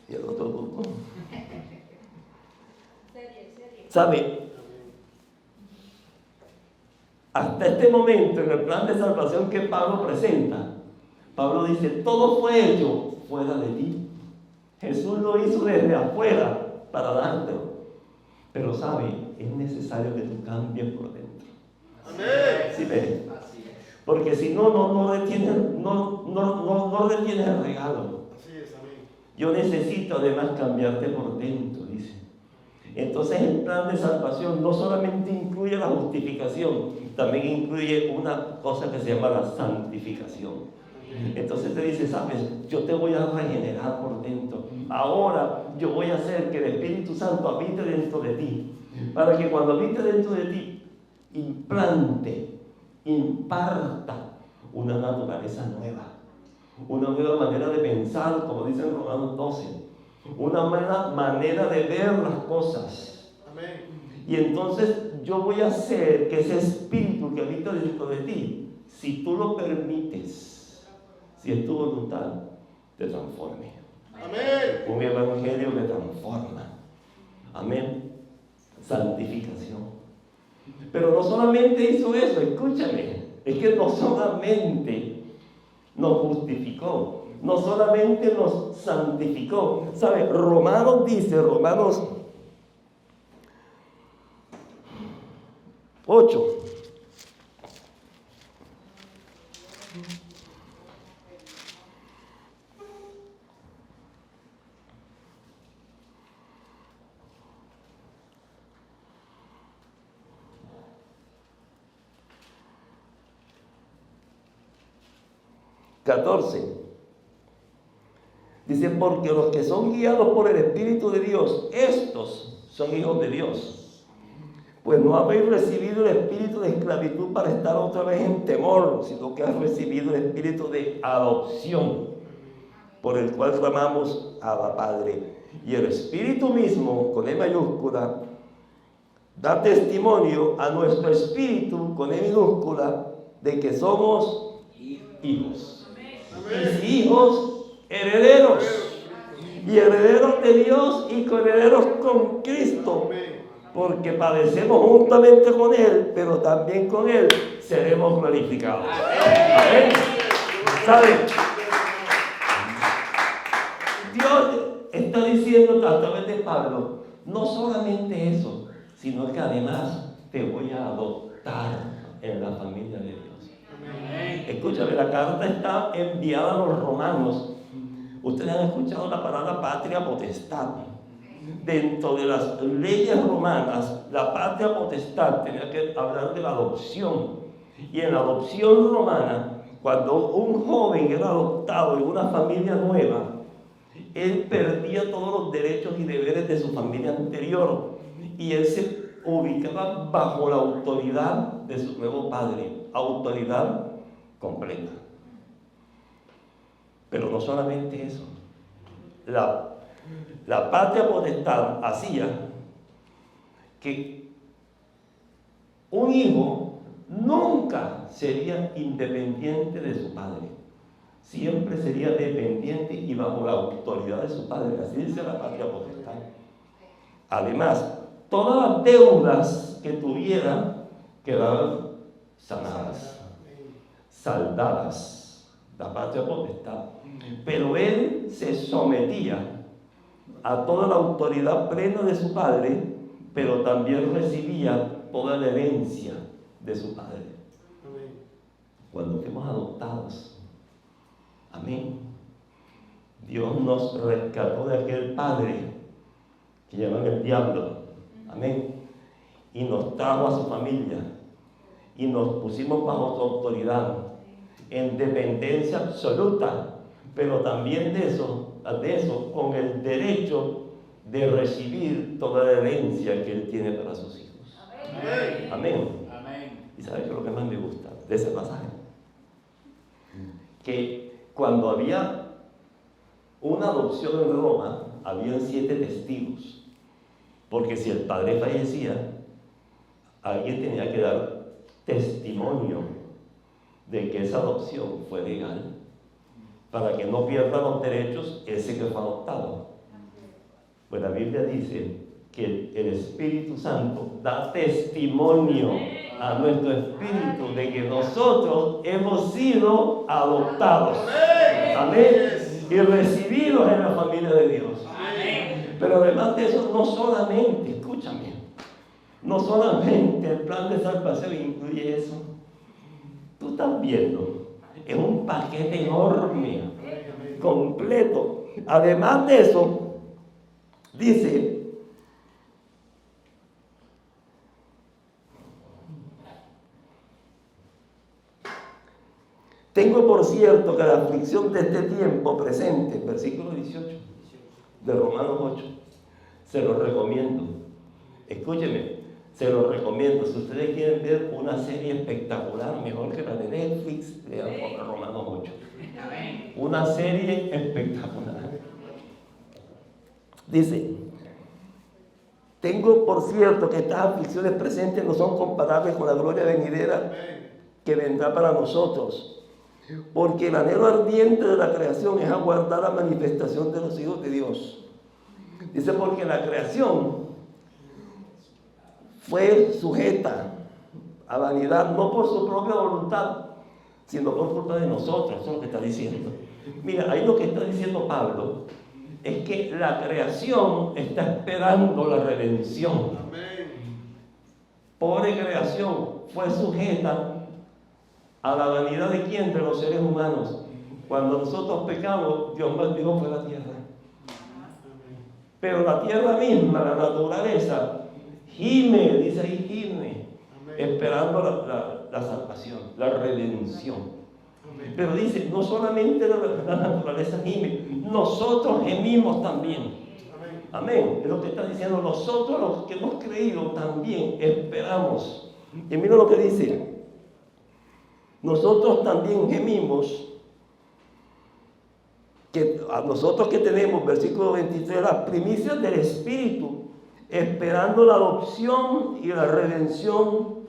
Y el otro grupo. ¿Sabe? Hasta este momento, en el plan de salvación que Pablo presenta, Pablo dice: todo fue hecho fuera de ti. Jesús lo hizo desde afuera para dártelo. Pero ¿sabe? Es necesario que tú cambies por dentro. Amén. ¿Sí ves? Porque si no retienes el regalo. Así es, amén. Yo necesito además cambiarte por dentro, dice. Entonces el plan de salvación no solamente incluye la justificación, también incluye una cosa que se llama la santificación. Entonces te dice: sabes, yo te voy a regenerar por dentro. Ahora yo voy a hacer que el Espíritu Santo habite dentro de ti, para que cuando habite dentro de ti, implante imparta una naturaleza nueva, una nueva manera de pensar, como dice en Romanos 12, una nueva manera de ver las cosas. Amén. Y entonces yo voy a hacer que ese espíritu que habita dentro de ti, si tú lo permites, si es tu voluntad, te transforme. Amén. Un evangelio que transforma. Amén. Santificación. Pero no solamente hizo eso, escúchame, es que no solamente nos justificó, no solamente nos santificó. ¿Sabe? Romanos dice, Romanos 8. Dice, porque los que son guiados por el Espíritu de Dios, estos son hijos de Dios. Pues no habéis recibido el espíritu de esclavitud para estar otra vez en temor, sino que has recibido el espíritu de adopción, por el cual clamamos Abba Padre. Y el Espíritu mismo, con E mayúscula, da testimonio a nuestro espíritu, con E minúscula, de que somos hijos. Y si hijos, herederos. Y herederos de Dios y coherederos con Cristo. Porque padecemos juntamente con Él, pero también con Él seremos glorificados. Amén. ¿Saben? Dios está diciendo a través de Pablo, no solamente eso, sino que además te voy a adoptar en la familia de Dios. Escúchame, la carta está enviada a los romanos. Ustedes han escuchado la palabra patria potestad. Dentro de las leyes romanas, la patria potestad tenía que hablar de la adopción. Y en la adopción romana, cuando un joven era adoptado en una familia nueva, él perdía todos los derechos y deberes de su familia anterior. Y él se ubicaba bajo la autoridad de su nuevo padre. Autoridad completa. Pero no solamente eso. La patria potestad hacía que un hijo nunca sería independiente de su padre. Siempre sería dependiente y bajo la autoridad de su padre. Así dice la patria potestad. Además, todas las deudas que tuviera quedaban sanadas, saldadas. La patria potestad. Pero él se sometía a toda la autoridad plena de su padre, pero también recibía toda la herencia de su padre. Cuando fuimos adoptados, amén, Dios nos rescató de aquel padre que llaman el diablo, amén, y nos trajo a su familia y nos pusimos bajo su autoridad en dependencia absoluta, pero también de eso con el derecho de recibir toda la herencia que Él tiene para sus hijos. Amén. Amén. Amén. ¿Y sabes qué es lo que más me gusta de ese pasaje? Que cuando había una adopción en Roma, habían 7 testigos. Porque si el padre fallecía, alguien tenía que dar testimonio de que esa adopción fue legal, para que no pierda los derechos ese que fue adoptado. Pues la Biblia dice que el Espíritu Santo da testimonio a nuestro espíritu de que nosotros hemos sido adoptados. Amén. Y recibidos en la familia de Dios. Pero además de eso, no solamente, escúchame, no solamente el plan de salvación incluye eso. Tú estás viendo, es un paquete enorme, completo. Además de eso, dice, tengo por cierto que la aflicción de este tiempo presente, versículo 18 de Romanos 8, se lo recomiendo. Escúcheme, Se los recomiendo. Si ustedes quieren ver una serie espectacular, mejor que la de Netflix, lean Romanos 8. Una serie espectacular. Dice: tengo por cierto que estas aflicciones presentes no son comparables con la gloria venidera que vendrá para nosotros, porque el anhelo ardiente de la creación es aguardar la manifestación de los hijos de Dios. Dice: porque la creación fue sujeta a vanidad, no por su propia voluntad, sino por culpa de nosotros. Eso es lo que está diciendo. Mira, ahí lo que está diciendo Pablo es que la creación está esperando la redención. Pobre creación, fue sujeta a la vanidad ¿de quién? De los seres humanos. Cuando nosotros pecamos, Dios maldijo fue la tierra. Pero la tierra misma, la naturaleza, gime, dice ahí, gime, esperando la salvación, la redención. Pero dice, no solamente la naturaleza gime, nosotros gemimos también. Amén. Es lo que está diciendo, nosotros los que hemos creído también esperamos. Y mira lo que dice: nosotros también gemimos, que a nosotros que tenemos, versículo 23, las primicias del Espíritu, esperando la adopción y la redención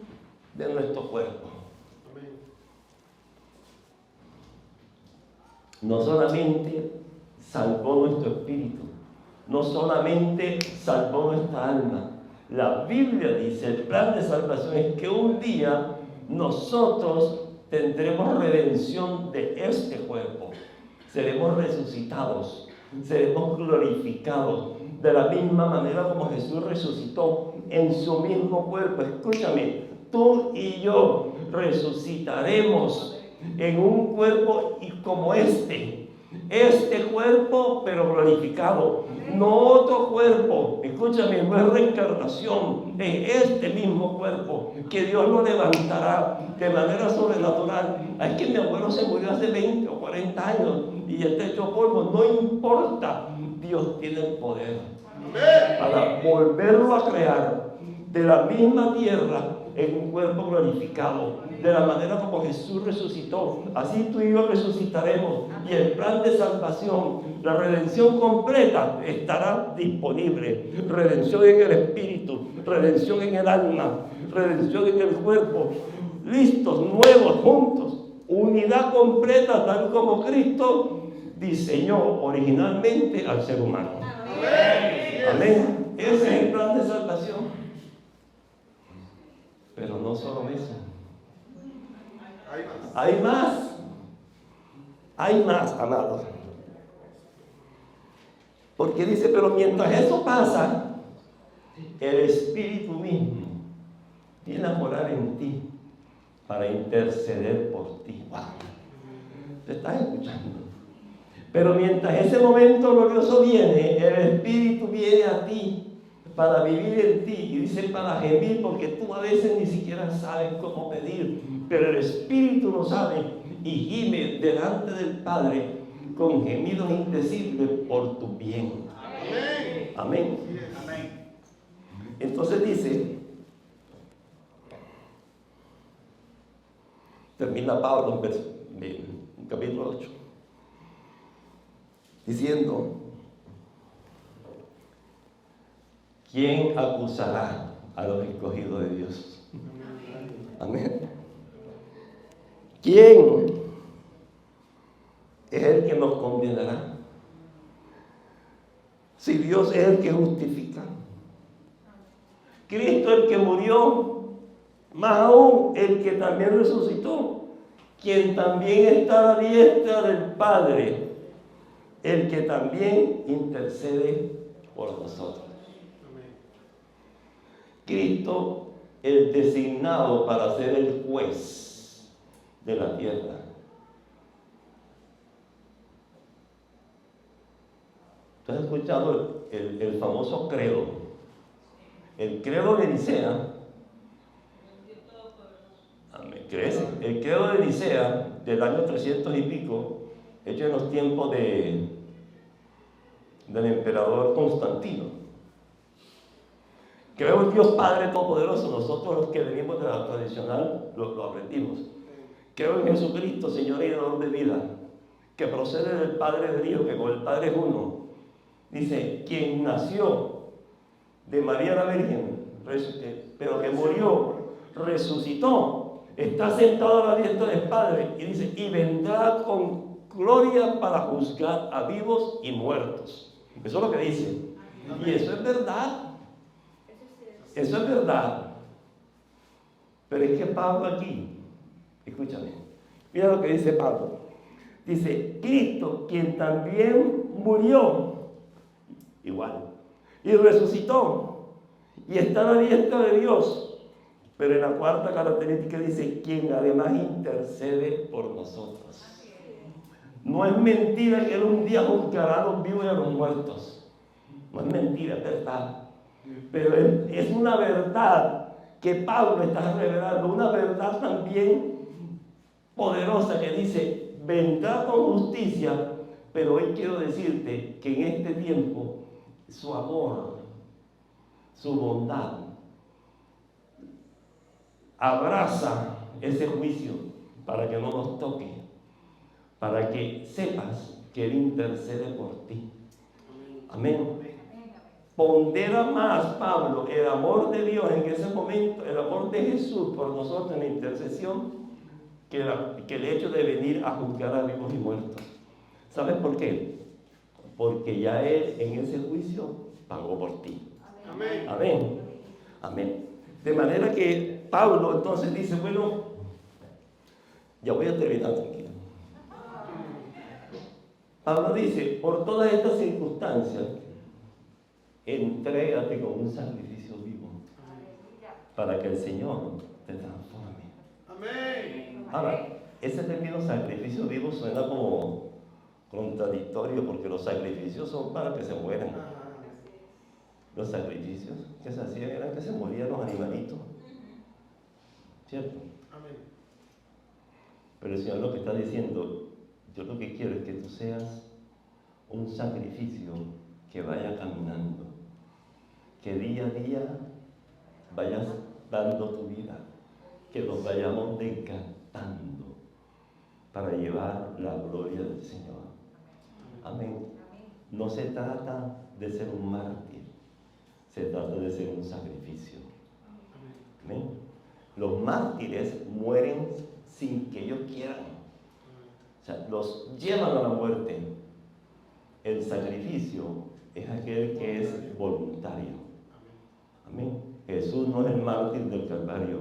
de nuestro cuerpo. No solamente salvó nuestro espíritu, no solamente salvó nuestra alma. La Biblia dice, el plan de salvación es que un día nosotros tendremos redención de este cuerpo. Seremos resucitados, seremos glorificados, de la misma manera como Jesús resucitó en su mismo cuerpo. Escúchame, tú y yo resucitaremos en un cuerpo y como este cuerpo pero glorificado, no otro cuerpo. Escúchame, no es reencarnación, es este mismo cuerpo que Dios lo levantará de manera sobrenatural. Es que mi abuelo se murió hace 20 o 40 años y está hecho polvo, no importa, Dios tiene el poder para volverlo a crear de la misma tierra en un cuerpo glorificado, de la manera como Jesús resucitó. Así tú y yo resucitaremos, y el plan de salvación, la redención completa, estará disponible. Redención en el espíritu, redención en el alma, redención en el cuerpo, listos, nuevos, juntos, unidad completa, tal como Cristo diseñó originalmente al ser humano. Amén. Ese es el plan de salvación. Pero no solo eso. Hay más, amados. Porque dice, pero mientras eso pasa, el Espíritu mismo viene a morar en ti para interceder por ti. Wow. ¿Te estás escuchando? Pero mientras ese momento glorioso viene, el Espíritu viene a ti para vivir en ti, y dice para gemir, porque tú a veces ni siquiera sabes cómo pedir, pero el Espíritu lo sabe y gime delante del Padre con gemidos indecibles por tu bien. Amén. Amén. Entonces dice, termina Pablo en capítulo 8 diciendo: ¿quién acusará a los escogidos de Dios? Amén. ¿Quién es el que nos condenará? Si Dios es el que justifica. Cristo el que murió, más aún el que también resucitó, quien también está a la diestra del Padre, el que también intercede por nosotros. Cristo, el designado para ser el juez de la tierra. ¿Tú has escuchado el famoso credo? El credo de Nicea. ¿Crees? El credo de Nicea del año 300 y pico, hecho en los tiempos del emperador Constantino. Creo en Dios Padre Todopoderoso. Nosotros los que venimos de la tradicional lo aprendimos. Creo en Jesucristo, Señor y Dador de vida, que procede del Padre de Dios, que con el Padre es uno. Dice, quien nació de María la Virgen, pero que murió, resucitó, está sentado a la diestra del Padre, y dice, y vendrá con gloria para juzgar a vivos y muertos. Eso es lo que dice. Y eso es verdad. Eso es verdad. Pero es que Pablo aquí, escúchame, mira lo que dice Pablo. Dice, Cristo, quien también murió, igual, y resucitó, y está a la diestra de Dios. Pero en la cuarta característica dice, quien además intercede por nosotros. No es mentira que Él un día juzgará a los vivos y a los muertos. No es mentira, es verdad. Pero es una verdad que Pablo está revelando, una verdad también poderosa que dice, vendrá con justicia, pero hoy quiero decirte que en este tiempo su amor, su bondad, abraza ese juicio para que no nos toque, para que sepas que Él intercede por ti. Amén. Pondera más Pablo el amor de Dios en ese momento, el amor de Jesús por nosotros en la intercesión, que el hecho de venir a juzgar a vivos y muertos. ¿Sabes por qué? Porque ya Él en ese juicio pagó por ti. Amén. Amén. Amén. De manera que Pablo entonces dice, bueno, ya voy a terminar, tranquilo. Pablo dice, por todas estas circunstancias, entrégate como un sacrificio vivo para que el Señor te transforme. Amén. Ahora, ese término sacrificio vivo suena como contradictorio porque los sacrificios son para que se mueran. Los sacrificios que se hacían eran que se morían los animalitos. ¿Cierto? Amén. Pero el Señor lo que está diciendo, yo lo que quiero es que tú seas un sacrificio que vaya caminando, que día a día vayas dando tu vida, que nos vayamos desgastando para llevar la gloria del Señor. Amén. No se trata de ser un mártir, se trata de ser un sacrificio. Amén. Los mártires mueren sin que ellos quieran. O sea, los llevan a la muerte. El sacrificio es aquel que es voluntario. Amén. Jesús no es el mártir del Calvario.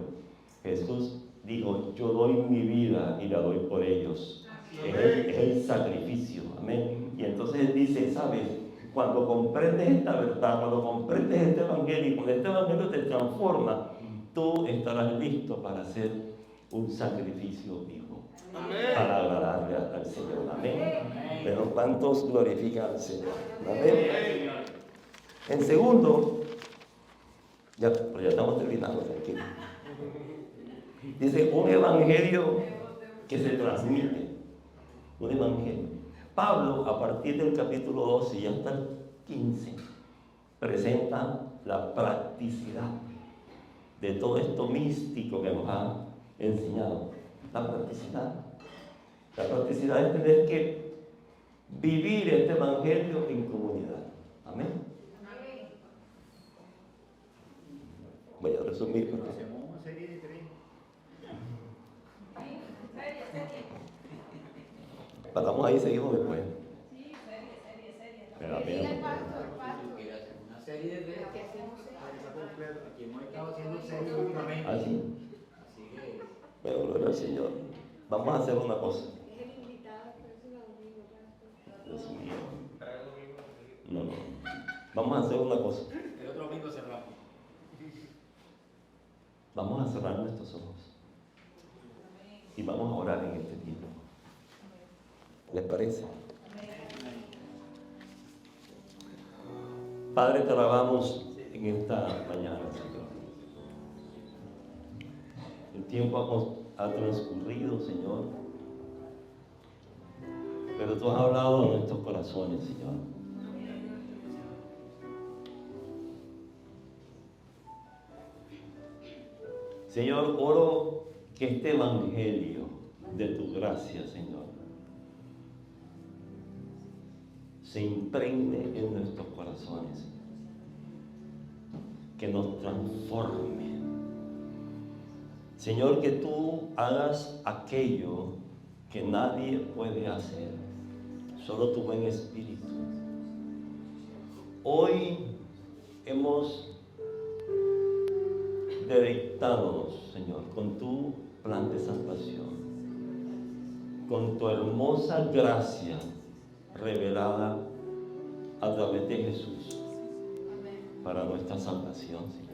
Jesús dijo, yo doy mi vida y la doy por ellos. Es el sacrificio. Amén. Y entonces Él dice, ¿sabes? Cuando comprendes esta verdad, cuando comprendes este evangelio, y cuando este evangelio te transforma, tú estarás listo para hacer un sacrificio vivo. Amén. Para agradarle al Señor. Amén. Pero ¿cuántos glorifican al Señor? Amén. En segundo, ya estamos terminando, tranquilo. Dice, un evangelio que se transmite. Un evangelio. Pablo, a partir del capítulo 12 y hasta el 15, presenta la practicidad de todo esto místico que nos ha enseñado. La practicidad. La practicidad es tener que vivir este evangelio en comunidad. Amén. Voy a resumir porque Hacemos una serie de 3. paramos ahí y seguimos después. Sí, serie. Pero Diga el apenas- pastor. Quiere hacer una serie de 3. Que hacemos serie. Aquí hemos estado haciendo series últimamente. ¿Ah, sí? Así que Bueno, gloria al Señor. Vamos a hacer una cosa. Es el invitado, pero es el domingo, pastor. Dios mío. No. Vamos a hacer una cosa. el otro domingo cerramos. Vamos a cerrar nuestros ojos. Y vamos a orar en este tiempo. ¿Les parece? Padre, te alabamos en esta mañana, Señor. El tiempo ha transcurrido, Señor. Pero tú has hablado a nuestros corazones, Señor. Señor, oro que este evangelio de tu gracia, Señor, se impregne en nuestros corazones, que nos transforme. Señor, que tú hagas aquello que nadie puede hacer, solo tu buen espíritu. Hoy hemos deleitándonos, Señor, con tu plan de salvación, con tu hermosa gracia revelada a través de Jesús para nuestra salvación, Señor.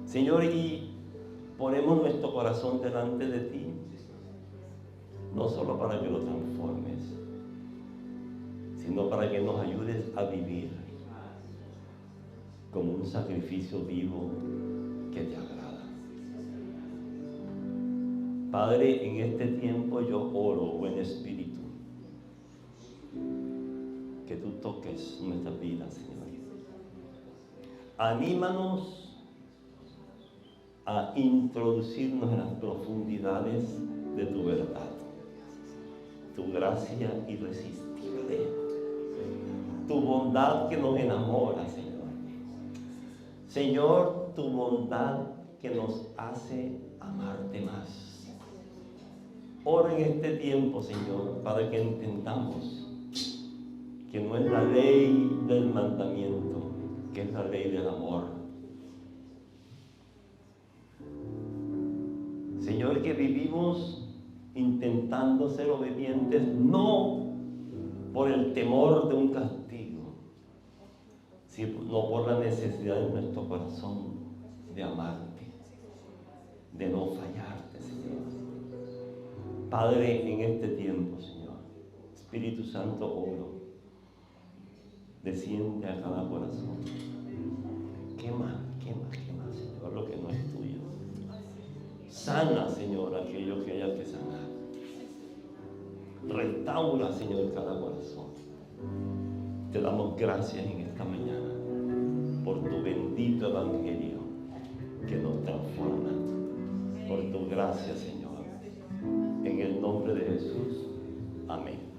Señor, y ponemos nuestro corazón delante de ti, no solo para que lo transformes, sino para que nos ayudes a vivir como un sacrificio vivo que te agrada. Padre, en este tiempo yo oro, buen Espíritu, que tú toques nuestras vidas, Señor. Anímanos a introducirnos en las profundidades de tu verdad, tu gracia irresistible, tu bondad que nos enamora, Señor. Señor, tu bondad que nos hace amarte más. Ora en este tiempo, Señor, para que entendamos que no es la ley del mandamiento, que es la ley del amor. Señor, que vivimos intentando ser obedientes, no por el temor de un castigo, sino por la necesidad de nuestro corazón de amarte, de no fallarte, Señor. Padre, en este tiempo, Señor, Espíritu Santo, oro, desciende a cada corazón. Quema, Señor, lo que no es tuyo. Sana, Señor, aquello que haya que sanar. Restaura, Señor, cada corazón. Te damos gracias en esta mañana por tu bendito evangelio que nos transforma. Por tu gracia, Señor. En el nombre de Jesús. Amén.